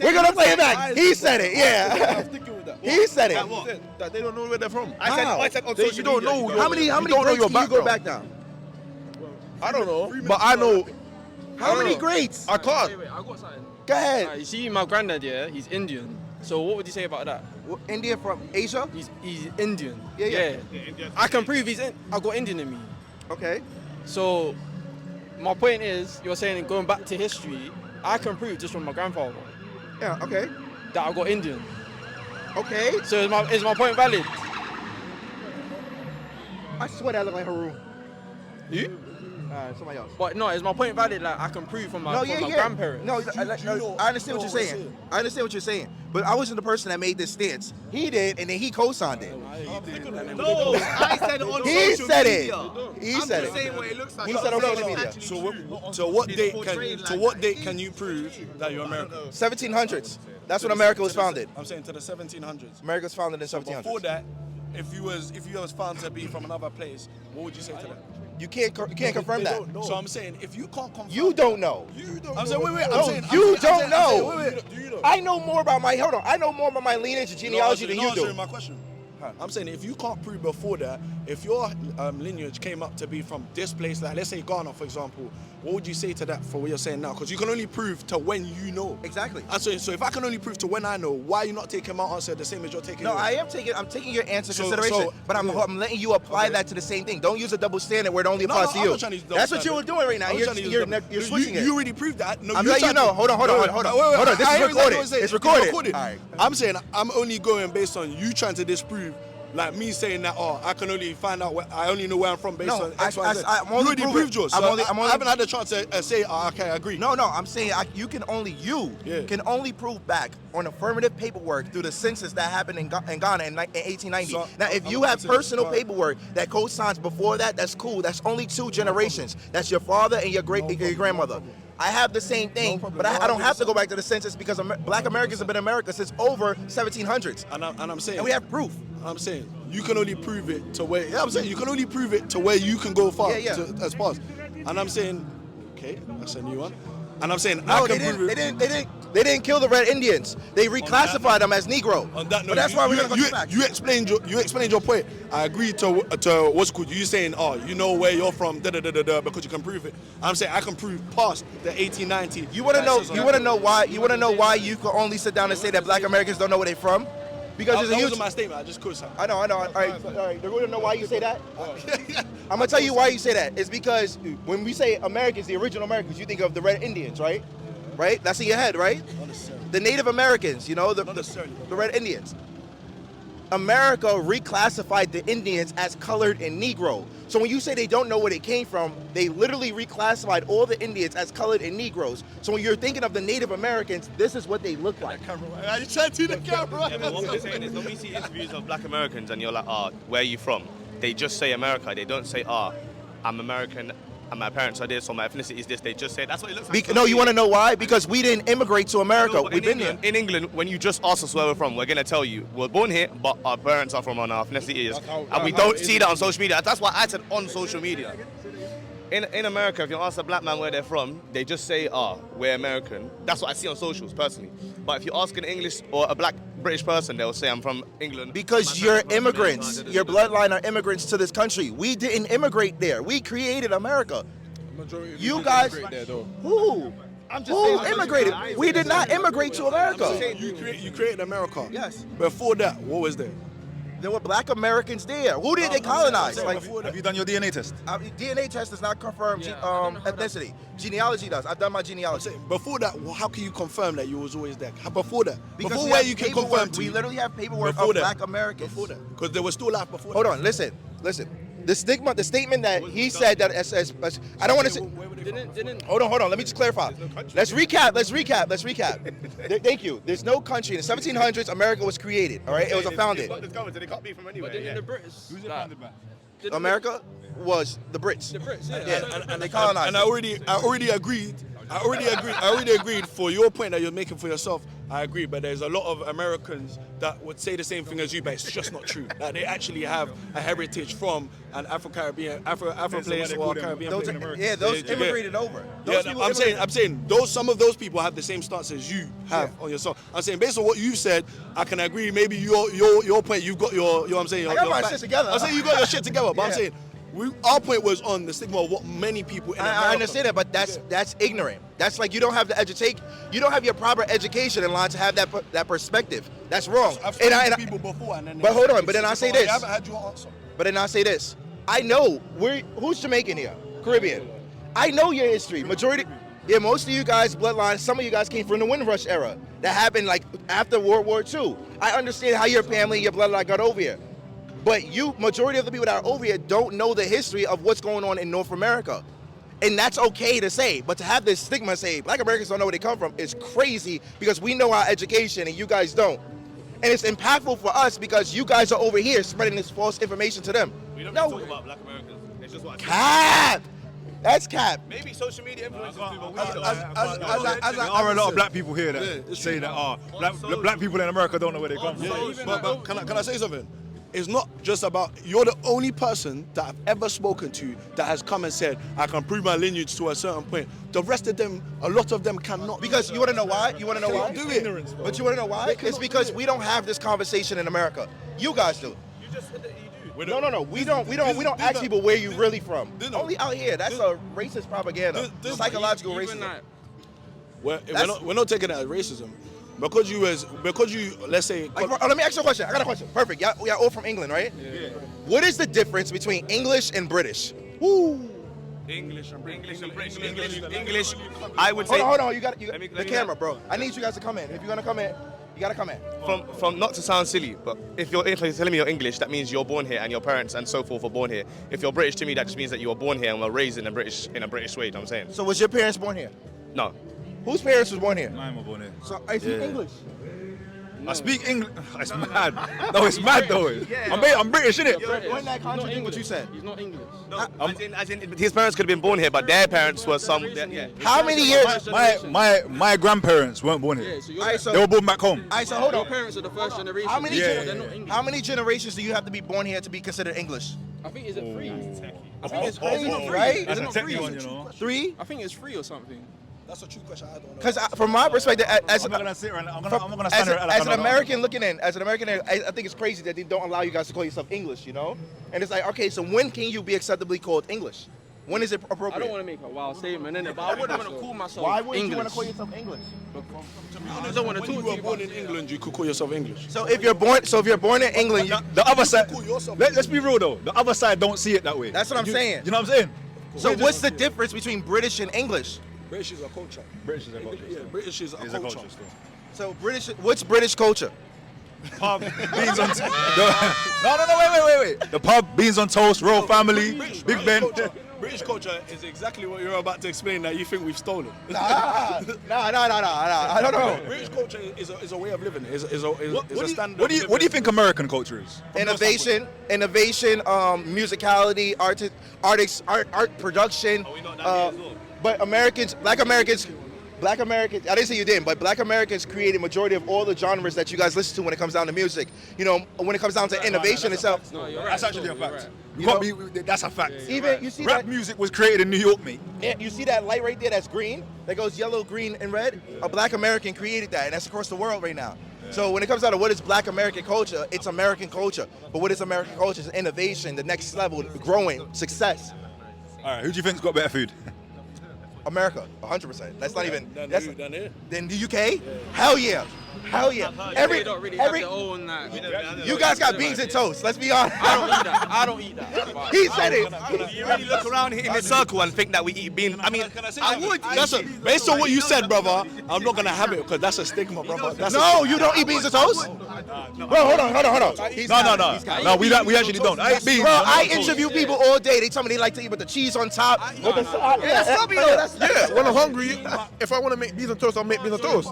We're gonna play it back. He said it. Yeah. I'm sticking with that. He said it. That they don't know where they're from. I said on social You don't media. know. How many don't know grades your can you go background. back now? I don't know, but I know. How many grades? I can't. Wait, I got something. Go ahead. You see, my granddad, yeah, he's Indian. So what would you say about that? India from Asia? He's Indian. Yeah. I can prove I've got Indian in me. Okay. So my point is, you're saying going back to history, I can prove just from my grandfather. Yeah. Okay. That I've got Indian. Okay. So is my point valid? I swear that look like Haroon. You? Somebody else. But no, is my point valid? Like I can prove from my grandparents. No, I understand what you're saying. I understand what you're saying. But I wasn't the person that made this stance. He did, and then he co-signed it. No, I said on He social said media. it. He said it. Saying what it looks like. He said on social media. So what date can you prove that you're American? 1700s. That's when America was founded. I'm saying to the 1700s. America was founded in 1700s. Before that, if you was found to be from another place, what would you say to that? You can't confirm that. So I'm saying if you can't confirm, You don't know. I'm saying wait. No, you don't know. I know more about my I know more about my lineage and genealogy than you do. My question. I'm saying if you can't prove before that, if your lineage came up to be from this place, like let's say Ghana, for example, what would you say to that for what you're saying now? Because you can only prove to when you know. Exactly. And so if I can only prove to when I know, why are you not taking my answer the same as you're taking? No, yours? I'm taking your answer into consideration, but I'm letting you apply that to the same thing. Don't use a double standard where it only applies to you. That's what you were doing right now. You're switching it. You already proved that. No, I'm letting you know. Hold on. This is recorded. It's recorded. All right. I'm saying I'm only going based on you trying to disprove. Like me saying that, I can only find out I only know where I'm from based on X, Y, Z. You already proved yours. So I haven't had a chance to say, okay, I agree. No, I'm saying you can only prove back on affirmative paperwork through the census that happened in Ghana in 1890. So, now, if you have personal paperwork that co-signs before that, that's cool. That's only 2 generations. That's your father and your grandmother. I have the same thing, but I don't have to go back to the census because Black Americans have been in America since over 1700s. And I'm saying, and we have proof. I'm saying you can only prove it to where. Yeah, I'm saying you can only prove it to where you can go far. As far as. And I'm saying, okay, that's a new one. And I'm saying no, they didn't kill the Red Indians. They reclassified them as Negro. On that note, but that's why we're gonna go back. You explained your point. I agree to what's good. You saying, you know where you're from, because you can prove it. I'm saying I can prove past the 1890. You want to know why? You want to know why you can only sit down and say that Black Americans don't know where they're from? Because that wasn't my statement. I just could say. I know. All right. They're going to know why you say that. I'm gonna tell you why you say that. It's because when we say Americans, the original Americans, you think of the Red Indians, right? Right? That's in your head, right? Not necessarily. The Native Americans, the Red Indians. America reclassified the Indians as colored and Negro. So when you say they don't know where they came from, they literally reclassified all the Indians as colored and Negroes. So when you're thinking of the Native Americans, this is what they look like. Are you trying to see the camera? Yeah, but what we're saying is when we see interviews of Black Americans and you're like, where are you from? They just say America. They don't say, I'm American and my parents are this or my ethnicity is this. They just say that's what it looks like. No, you want to know why? Because we didn't immigrate to America. We've been here. In England, when you just ask us where we're from, we're going to tell you we're born here, but our parents are from our ethnicity is. And we don't see that on social media. That's why I said on social media. In America, if you ask a black man where they're from, they just say, we're American. That's what I see on socials, personally. But if you ask an English or a black British person, they'll say, I'm from England. Because you're immigrants. Your bloodline are immigrants to this country. We didn't immigrate there. We created America. You guys, who immigrated? We did not immigrate to America. You created America. Yes. Before that, what was there? There were Black Americans there. Who did they colonize? Have you done your DNA test? DNA test does not confirm ethnicity. Genealogy does. I've done my genealogy. Before that, how can you confirm that you was always there? Before that? Because before where you can confirm we literally have paperwork of Black Americans. Before that. Because there was still life before that. Hold on, listen. The statement that he said that as I don't want to say. Hold on. Let me just clarify. Let's recap. Thank you. There's no country in the 1700s. America was created. All right, it was founded. America was the Brits. And they colonized. And I already agreed. I already agreed for your point that you're making for yourself. I agree, but there's a lot of Americans that would say the same thing as you, but it's just not true. That they actually have a heritage from an Afro-Caribbean, Afro place or Caribbean place. Those immigrated over. I'm saying some of those people have the same stance as you have on yourself. I'm saying based on what you said, I can agree. Maybe your point, you've got your, you know what I'm saying. I got my shit together. I'm saying you got your shit together, but I'm saying Our point was on the stigma of what many people in America. I understand that, but that's ignorant. That's like you don't have the you don't have your proper education in line to have that perspective. That's wrong. I've spoken to people before, and then but hold on, but then I say this. I haven't had your answer. But then I say this. I know who's Jamaican here, Caribbean. I know your history. Most of you guys bloodline. Some of you guys came from the Windrush era that happened like after World War II. I understand how your family, your bloodline got over here. But majority of the people that are over here don't know the history of what's going on in North America. And that's okay to say, but to have this stigma say Black Americans don't know where they come from is crazy because we know our education and you guys don't. And it's impactful for us because you guys are over here spreading this false information to them. We don't talk about Black Americans. It's just what cap. That's cap. Maybe social media influences people. There are a lot of black people here that say that black people in America don't know where they come from. But can I say something? It's not just about, you're the only person that I've ever spoken to that has come and said, I can prove my lineage to a certain point. The rest of them, a lot of them cannot. Because you want to know why? You want to know why? Do it. But you want to know why? It's because we don't have this conversation in America. You guys do. You just said that you do. No. We don't ask people where you really from. Only out here. That's a racist propaganda. Psychological racism. We're not taking it as racism. Because you, let's say. Let me ask you a question. I got a question. Perfect. Y'all all from England, right? Yeah. What is the difference between English and British? Woo. English and British. English. I would say. Hold on. You got the camera, bro. I need you guys to come in. If you're gonna come in, you gotta come in. From not to sound silly, but if you're telling me you're English, that means you're born here and your parents and so forth were born here. If you're British, to me that just means that you were born here and were raised in a British way. You know what I'm saying? So was your parents born here? No. Whose parents was born here? Mine were born here. So I speak English. I speak English. It's mad. No, it's mad though. I'm British, innit? Wouldn't that contradict what you said? He's not English. No, as in his parents could have been born here, but their parents were some. Yeah. How many years? My grandparents weren't born here. They were born back home. So hold on. Your parents are the first generation. How many generations do you have to be born here to be considered English? I think is it 3? I think it's 3, right? That's a technical one, you know. 3? I think it's 3 or something. That's a true question. I don't know. Because from my perspective, as an American looking in, I think it's crazy that they don't allow you guys to call yourself English, you know? And it's like, okay, so when can you be acceptably called English? When is it appropriate? I don't want to make a wild statement, innit? But I wouldn't want to call myself Why would English. you want to call yourself English? I don't want to talk to you. When you were born in England, you could call yourself English. So if you're born in England, the other side. Let's be real though. The other side don't see it that way. That's what I'm saying. You know what I'm saying? So what's the difference between British and English? British is a culture. British is a culture. Yeah, British is a culture. So what's British culture? Pub, beans on wait. The pub, beans on toast, royal family, Big Ben. British culture is exactly what you're about to explain that you think we've stolen. Nah. I don't know. British culture is a way of living. Is a standard. What do you think American culture is? Innovation, musicality, art production. But Black Americans, I didn't say you didn't, but Black Americans created majority of all the genres that you guys listen to when it comes down to music. You know, when it comes down to innovation itself. No, you're right. That's actually a fact. That's a fact. Even you see rap music was created in New York, mate. Yeah, you see that light right there that's green? That goes yellow, green, and red? A Black American created that, and that's across the world right now. So when it comes down to what is Black American culture, it's American culture. But what is American culture is innovation, the next level, growing, success. All right, who do you think's got better food? America, 100%. That's not even. Than the UK? Hell yeah. You guys got beans and toast. Let's be honest. I don't eat that. He said it. You really look around here in a circle and think that we eat beans. I mean, I would. Based on what you said, brother, I'm not gonna have it because that's a stigma, brother. You don't eat beans and toast? Bro, hold on. No, we actually don't. I eat beans. Bro, I interview people all day. They tell me they like to eat with the cheese on top. Yeah, when I'm hungry, if I want to make beans and toast, I'll make beans and toast.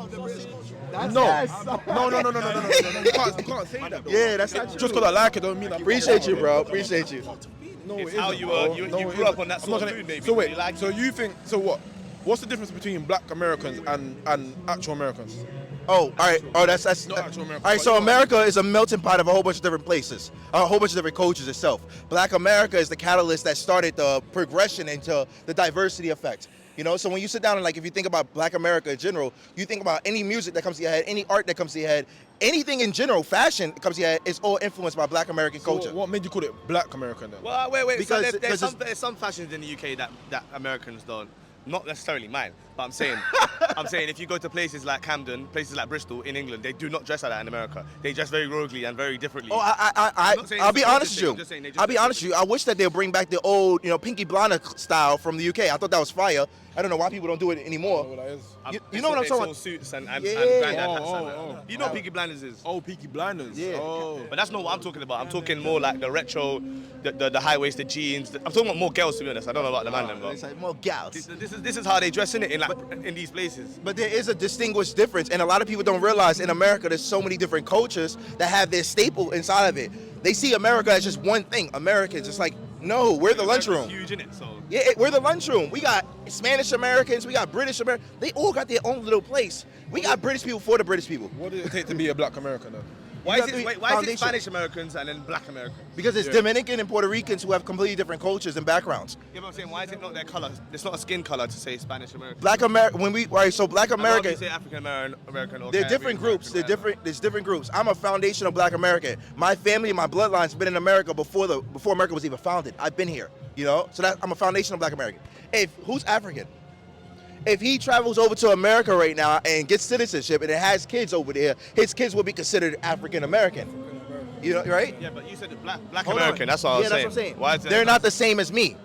No. You can't say that. Yeah, that's not just because I like it don't mean I appreciate you, bro. Appreciate you. No, it's how you grew up on that sort of food, baby. So wait, so you think, so what? What's the difference between Black Americans and actual Americans? Oh, all right. Oh, that's not actual America. All right. So America is a melting pot of a whole bunch of different places, a whole bunch of different cultures itself. Black America is the catalyst that started the progression into the diversity effect. You know, so when you sit down and like, if you think about Black America in general, you think about any music that comes to your head, any art that comes to your head, anything in general, fashion that comes to your head, is all influenced by Black American culture. What made you call it Black American then? Well, wait. Because So there's some fashions in the UK that Americans don't. Not necessarily mine, but I'm saying if you go to places like Camden, places like Bristol in England, they do not dress like that in America. They dress very roguely and very differently. Oh, I'll be honest with you. I'll be honest with you. I wish that they'll bring back the old, Pinky Blonde style from the UK. I thought that was fire. I don't know why people don't do it anymore. You know what I'm talking about? Suits and granddad hats. You know what Peaky Blinders is? Oh, Peaky Blinders. Yeah. Oh. But that's not what I'm talking about. I'm talking more like the retro, the high-waisted jeans. I'm talking about more girls, to be honest. I don't know about the man, but it's like more gals. This is how they dress in it in these places. But there is a distinguished difference, and a lot of people don't realize in America there's so many different cultures that have their staple inside of it. They see America as just one thing. Americans, it's like, no, we're the lunchroom. Huge in it, so. Yeah, we're the lunchroom. We got Spanish Americans, we got British Americans. They all got their own little place. We got British people for the British people. What does it take to be a Black American then? Why is it Spanish Americans and then Black Americans? Because it's Dominican and Puerto Ricans who have completely different cultures and backgrounds. Yeah, but I'm saying, why is it not their color? It's not a skin color to say Spanish American. Black American, so Black American. You say African American or they're different groups. There's different groups. I'm a foundational Black American. My family, my bloodline's been in America before America was even founded. I've been here, so I'm a foundational Black American. Who's African? If he travels over to America right now and gets citizenship and it has kids over there, his kids will be considered African American. Right? Yeah, but you said Black American. That's what I was saying. That's what I'm saying. Why is They're not the same as me.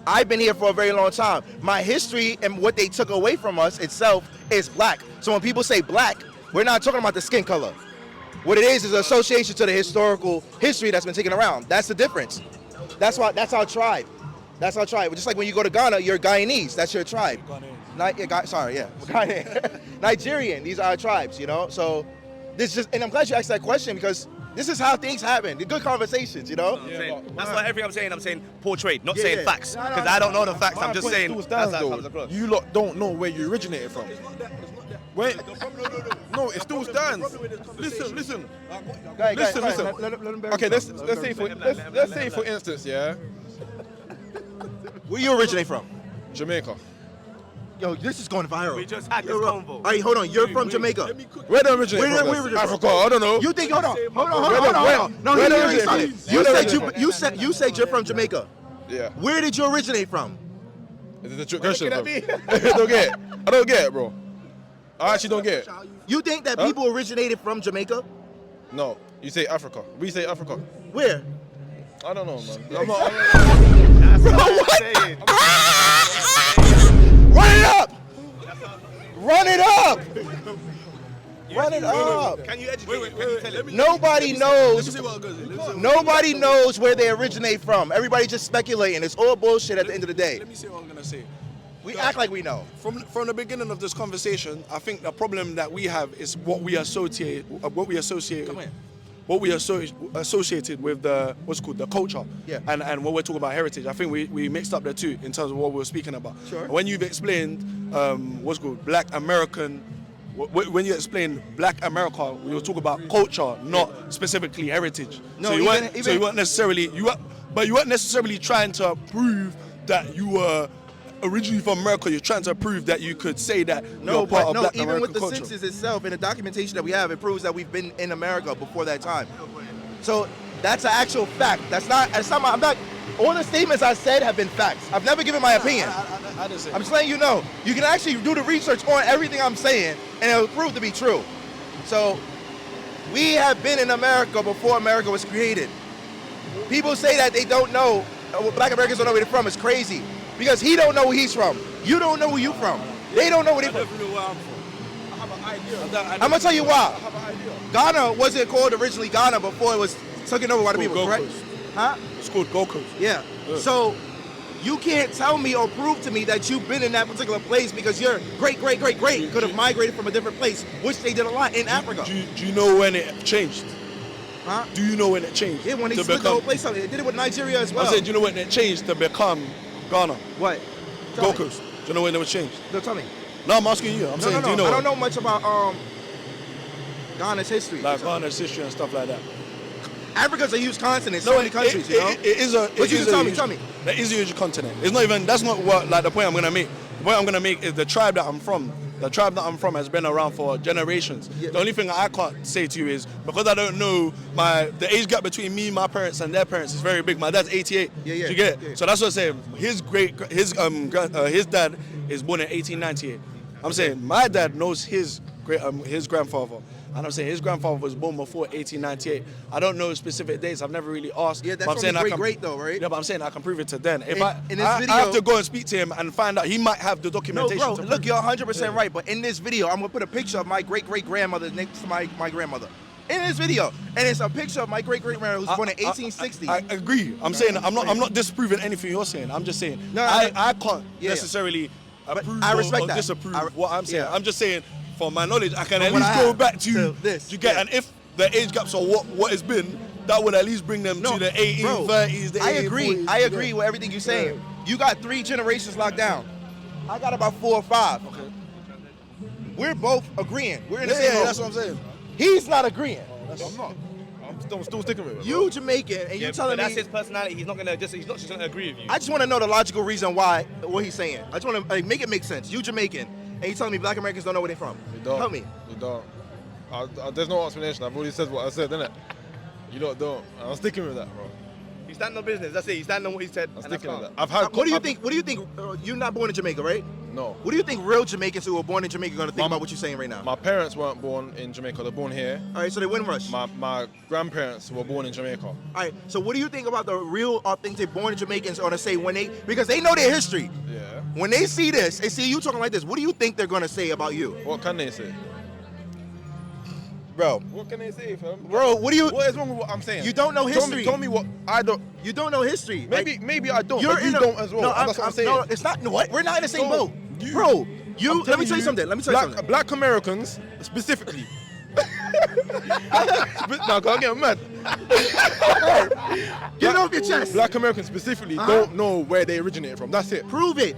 I've been here for a very long time. My history and what they took away from us itself is Black. So when people say Black, we're not talking about the skin color. What it is an association to the historical history that's been taken around. That's the difference. That's our tribe. That's our tribe. Just like when you go to Ghana, you're Guyanese. That's your tribe. Nigerian. These are our tribes. So and I'm glad you asked that question because this is how things happen. The good conversations. That's why I'm saying portrayed, not saying facts. Because I don't know the facts. I'm just saying that's how it comes across. You lot don't know where you originated from. Wait. No, it still stands. Listen. Okay, let's say for instance, yeah. Where you originate from? Jamaica. Yo, this is going viral. We just had this convo. All right, hold on. You're from Jamaica. Where do you originate from? Africa. I don't know. You think? Hold on. No, you said you're from Jamaica. Yeah. Where did you originate from? Is it a trick question, bro? I don't get it, bro. I actually don't get it. You think that people originated from Jamaica? No. You say Africa. We say Africa. Where? I don't know, man. Bro, what? Run it up! Run it up! Run it up! Can you educate? Can you tell him? Nobody knows. Nobody knows where they originate from. Everybody just speculating. It's all bullshit at the end of the day. Let me see what I'm gonna say. We act like we know. From the beginning of this conversation, I think the problem that we have is what we associated with the what's called the culture. Yeah. And when we're talking about heritage, I think we mixed up the two in terms of what we were speaking about. Sure. When you've explained what's called Black American, when you explain Black America, we were talking about culture, not specifically heritage. No, so you weren't necessarily trying to prove that you were originally from America. You're trying to prove that you could say that you're part of Black even American with the culture. census itself and the documentation that we have, it proves that we've been in America before that time. So that's an actual fact. I'm not. All the statements I said have been facts. I've never given my opinion. I'm just letting you know. You can actually do the research on everything I'm saying, and it'll prove to be true. So we have been in America before America was created. People say that they don't know. Black Americans don't know where they're from. It's crazy. Because he don't know where he's from. You don't know where you from. They don't know where they're from. I definitely know where I'm from. I have an idea. I'm gonna tell you why. I have an idea. Ghana wasn't called originally Ghana before it was taken over by the people, correct? Huh? It's called Gold Coast. Yeah. So you can't tell me or prove to me that you've been in that particular place because your great could have migrated from a different place, which they did a lot in Africa. Do you know when it changed? Huh? Do you know when it changed? Yeah, when they split the whole place up. They did it with Nigeria as well. I said, do you know when it changed to become Ghana? What? Gold Coast. Do you know when it was changed? No, tell me. No, I'm asking you. I'm saying, do you know? I don't know much about Ghana's history. Like Ghana's history and stuff like that. Africa's a huge continent, so many countries, you know? It is a. But you can tell me. That is a huge continent. It's not even. That's not what the point I'm gonna make. point I'm gonna make is the tribe that I'm from. The tribe that I'm from has been around for generations. The only thing I can't say to you is because I don't know the age gap between me, my parents, and their parents is very big. My dad's 88. Do you get it? So that's what I'm saying. His dad is born in 1898. I'm saying my dad knows his grandfather. And I'm saying his grandfather was born before 1898. I don't know specific dates. I've never really asked. Yeah, that's but I'm saying probably great though, right? Yeah, but I'm saying I can prove it to then. If I video, have to go and speak to him and find out, he might have the documentation. No, bro, to look, prove you're it. 100% right. But in this video, I'm gonna put a picture of my great-great-grandmother next to my grandmother. In this video, and it's a picture of my great-great-grandmother who's born in 1860. I agree. I'm saying I'm not disproving anything you're saying. I'm just saying I can't necessarily approve I respect or that. disapprove what I'm saying. Yeah. I'm just saying, for my knowledge, I can From at what least I go have back to this. You get, and if the age gaps are what it's been, that would at least bring them to the 1830s, the 1840s. I agree with everything you're saying. Yeah. You got 3 generations locked down. I got about 4 or 5. Okay. We're both agreeing. We're in the same boat. That's what I'm saying. He's not agreeing. I'm not. I'm still sticking with it. You Jamaican, and you telling me that's his personality. He's not just gonna agree with you. I just want to know the logical reason why what he's saying. I just want to make it make sense. You Jamaican, and you telling me Black Americans don't know where they're from. You don't. Help me. You don't. There's no explanation. I've already said what I said, innit? You don't. I'm sticking with that, bro. He's standing on business. That's it. He's standing on what he said. I'm sticking with that. What do you think? What do you think? You're not born in Jamaica, right? No. What do you think real Jamaicans who were born in Jamaica are gonna think about what you're saying right now? My parents weren't born in Jamaica. They're born here. All right, so they Windrush. My grandparents were born in Jamaica. All right, so what do you think about the real authentic born Jamaicans are gonna say because they know their history? Yeah. When they see this, they see you talking like this, what do you think they're gonna say about you? What can they say? Bro. What can they say, fam? Bro, what is wrong with what I'm saying? You don't know history. Tell me what I don't. You don't know history. Maybe I don't. But you don't as well. No, That's what I'm saying. No, it's not. What? We're not in the same boat, bro. Let me tell you something. Black Americans specifically. Now, go get mad. Get it off your chest. Black Americans specifically don't know where they originated from. That's it. Prove it.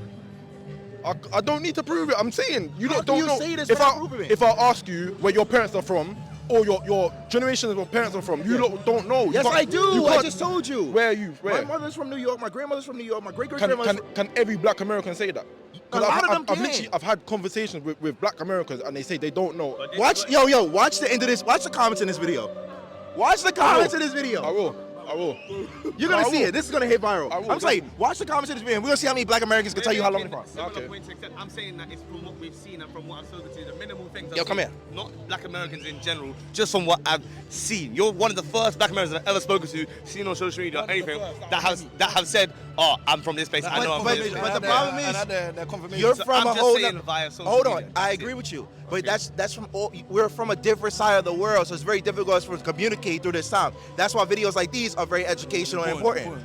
I don't need to prove it. I'm saying you don't know. Say this If I ask you where your parents are from, or your generation of your parents are from, you don't know. Yes, I do. I just told you. Where are you? Where? My mother's from New York. My grandmother's from New York. My great-great-grandmother's Can every Black American say that? A lot of them can. I've had conversations with Black Americans and they say they don't know. Watch the end of this. Watch the comments in this video. Watch the comments in this video. I will. You're gonna see it. This is gonna hit viral. I'm saying, watch the comments in this video. We're gonna see how many Black Americans can tell you how long they're from. Okay. I'm saying that it's from what we've seen and from what I've spoken to, the minimal things. Yo, come here. Not Black Americans in general, just from what I've seen. You're one of the first Black Americans I've ever spoken to, seen on social media or anything, that have said, oh, I'm from this place. I know I'm from this place. But the problem is, you're from a whole. Hold on, I agree with you. But that's from we're from a different side of the world, so it's very difficult for us to communicate through this time. That's why videos like these are very educational and important.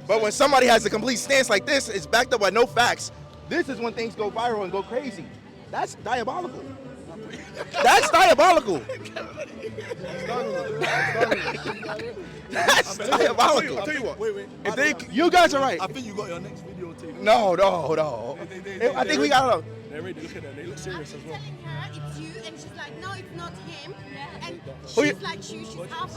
But when somebody has a complete stance like this, it's backed up by no facts. This is when things go viral and go crazy. That's diabolical. That's diabolical. That's diabolical. I'll tell you what. Wait. You guys are right. I think you got your next video taken. No. I think we got They're ready. Look at that. They look serious as well. It's you, and she's like, no, it's not him. And Who she's like, she's half.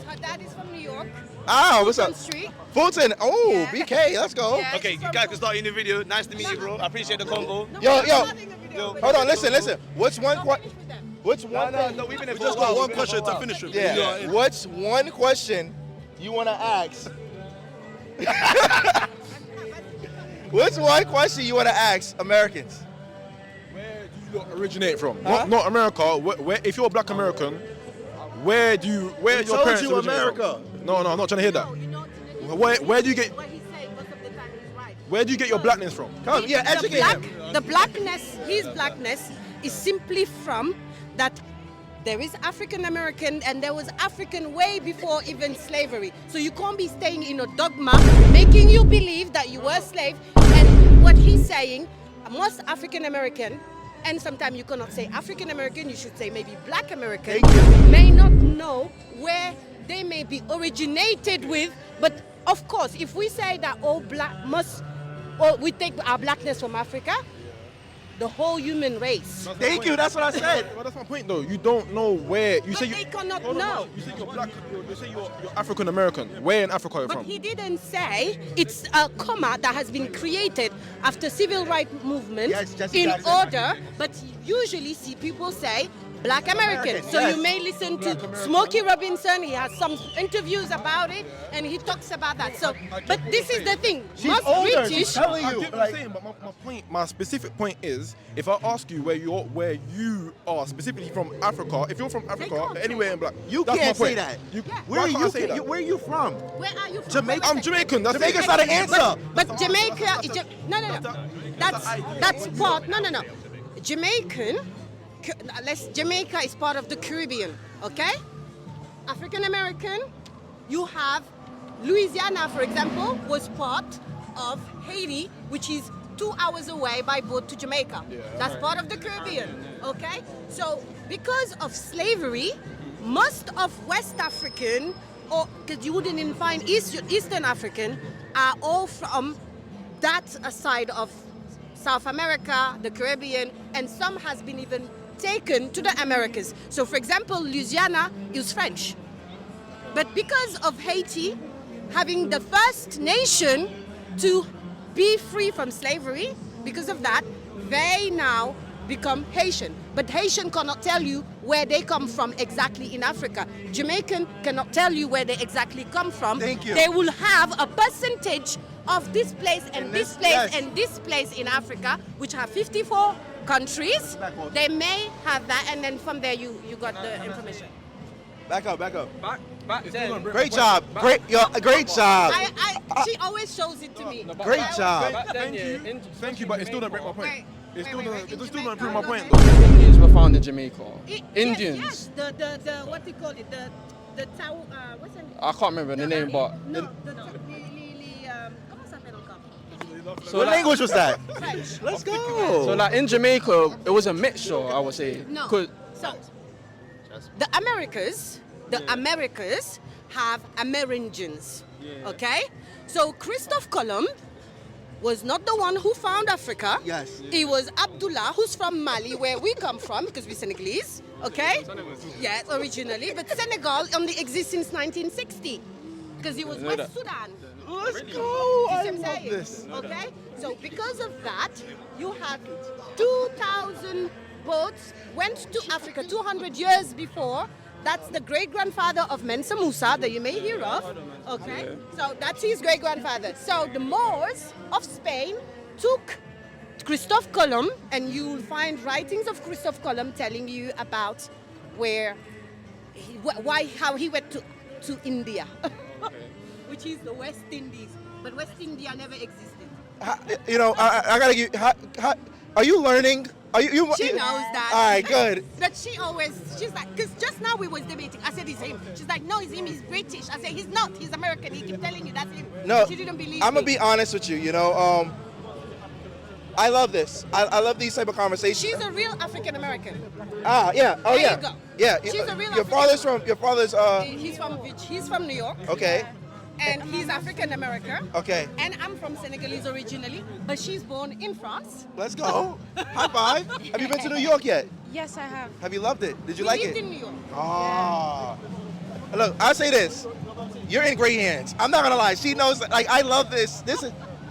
Her dad is from New York. Ah, what's up? Street. Fulton. Oh, BK. Let's go. Yeah, Okay, you guys can start in the video. Nice to meet you, bro. I appreciate the convo. Yo. Hold on. Listen. What's one question? No, we've been here. We just got one question to finish with. Yeah. What's one question you want to ask? What's one question you want to ask Americans? Where do you originate from? Not America. Where, if you're a Black American, where do your parents originate America. from? No, I'm not trying to hear that. Where do you get? Where do you get your blackness from? Come, educate him. The blackness, his blackness, is simply from that. There is African American and there was African way before even slavery. So you can't be staying in a dogma, making you believe that you were a slave. And what he's saying, most African American, and sometimes you cannot say African American, you should say maybe Black American, may not know where they may be originated with. But of course, if we say that all black we take our blackness from Africa, the whole human race. Thank you. That's what I said. Well, that's my point, though. You don't know where. You But say they cannot hold on, know. hold on. You say you're black. You say you're African American. Where in Africa are you But from? he didn't say it's a comma that has been created after civil rights movement Yes, Jesse in Jackson. order. But usually see people say Black American. So yes. you may listen to Smokey Robinson. He has some interviews about it, and he talks about that. So, but this is the thing. She's Most older. British. She's telling I you. get what you're saying, but my specific point is, if I ask you where you are specifically from Africa, if you're from Africa, anywhere in black, You that's can't my say point. that. You, Where why are can't I you? say that? Where are you from? Where are you from? Jamaica. I'm Jamaican. That's Jamaica's it. not an answer. But Jamaica, no. That's part. No. Jamaican. Jamaica is part of the Caribbean. Okay. African American. You have Louisiana, for example, was part of Haiti, which is 2 hours away by boat to Jamaica. That's part of the Caribbean. Okay. So because of slavery, most of West African, or because you wouldn't even find Eastern African, are all from that side of South America, the Caribbean, and some has been even taken to the Americas. So for example, Louisiana is French. But because of Haiti having the first nation to be free from slavery, because of that, they now become Haitian. But Haitian cannot tell you where they come from exactly in Africa. Jamaican cannot tell you where they exactly come from. Thank you. They will have a percentage of this place and this place yes. and this place in Africa, which have 54 countries. They may have that, and then from there you got the information. Back up. Back then. Great job. Great job. She always shows it to me. Great job. Back then, Thank you, but it still don't break my point. It still don't prove my point. Indians were found in Jamaica. Indians. Yes, the what do you call it? The Tau, what's the name? I can't remember the name, but No, comment ça s'appelle encore? so What like, language was that? French. Let's go. So like in Jamaica, it was a mixture, I would say. No. 'Cause- So the Americas have Amerindians. Okay? So Christophe Colomb was not the one who found Africa. Yes. It was Abdullah, who's from Mali, where we come from, because we're Senegalese. Okay? Yes, originally. But Senegal only exists since 1960. Because it was West Sudan. Let's go. You see I what I'm love saying? this. Okay? So because of that, you had 2,000 boats went to Africa 200 years before. That's the great-grandfather of Mensa Musa that you may hear of. Okay? So that's his great-grandfather. So the Moors of Spain took Christophe Colomb, and you will find writings of Christophe Colomb telling you about how he went to India, which is the West Indies. But West India never existed. You know, I gotta give. Are you learning? You She knows that. All right, good. But she's like, because just now we was debating. I said it's him. She's like, no, it's him. He's British. I said he's not. He's American. He keep telling you that's him. No, She didn't believe I'm me. gonna be honest with you. You know, I love this. I love these type of conversations. She's a real African American. Yeah. Oh, There yeah. you go. Yeah. She's a real Your father's from. He's from New York. Okay. And he's African American. Okay. And I'm from Senegalese originally, but she's born in France. Let's go. High five. Have you been to New York yet? Yes, I have. Have you loved it? Did you We like lived it? in New York. Oh. Look, I'll say this. You're in great hands. I'm not gonna lie. She knows. Like, I love this.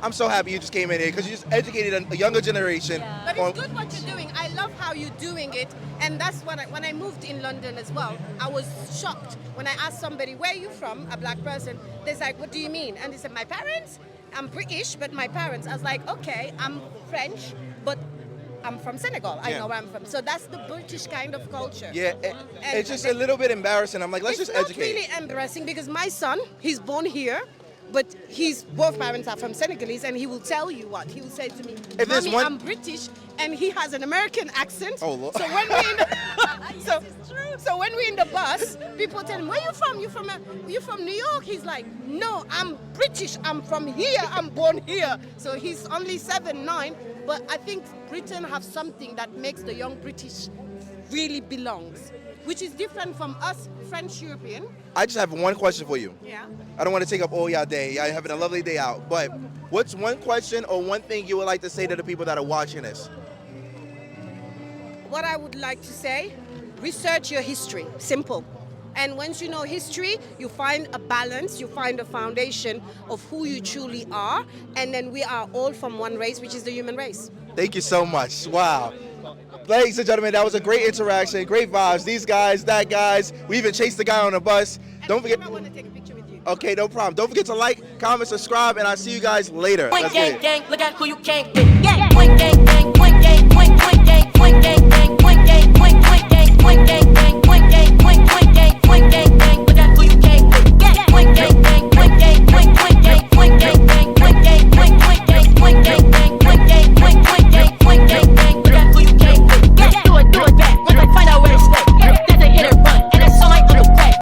I'm so happy you just came in here because you just educated a younger generation. But it's good what you're doing. I love how you're doing it. And that's what when I moved in London as well, I was shocked when I asked somebody, where are you from, a black person? They're like, what do you mean? And they said, my parents? I'm British, but my parents. I was like, okay, I'm French, but I'm from Senegal. I Yeah. know where I'm from. So that's the British kind of culture. Yeah, it's just a little bit embarrassing. I'm like, let's just It's educate. not really embarrassing because my son, he's born here, but both parents are from Senegalese, and he will tell you what he will say to me. If there's Mommy, one- I'm British, and he has an American accent. Oh, Lord. So when so when we're in the bus, people tell him, "Where you from? You from New York?" He's like, "No, I'm British. I'm from here. I'm born here." So he's only 7, 9, but I think Britain have something that makes the young British really belongs, which is different from us French European. I just have one question for you. Yeah. I don't want to take up all y'all day. Y'all having a lovely day out. But what's one question or one thing you would like to say to the people that are watching this? what I would like to say, research your history. Simple. And once you know history, you find a balance, you find a foundation of who you truly are, and then we are all from one race, which is the human race. Thank you so much. Wow. Ladies and gentlemen, that was a great interaction, great vibes. These guys, that guys, we even chased the guy on the bus. Don't forget. I want to take a picture with you. Okay, no problem. Don't forget to like, comment, subscribe, and I'll see you guys later. Point Let's get gang, it. gang, look at who you came with. Yeah, point gang, gang, point gang, point gang, point gang, point gang, point gang, point gang, point gang.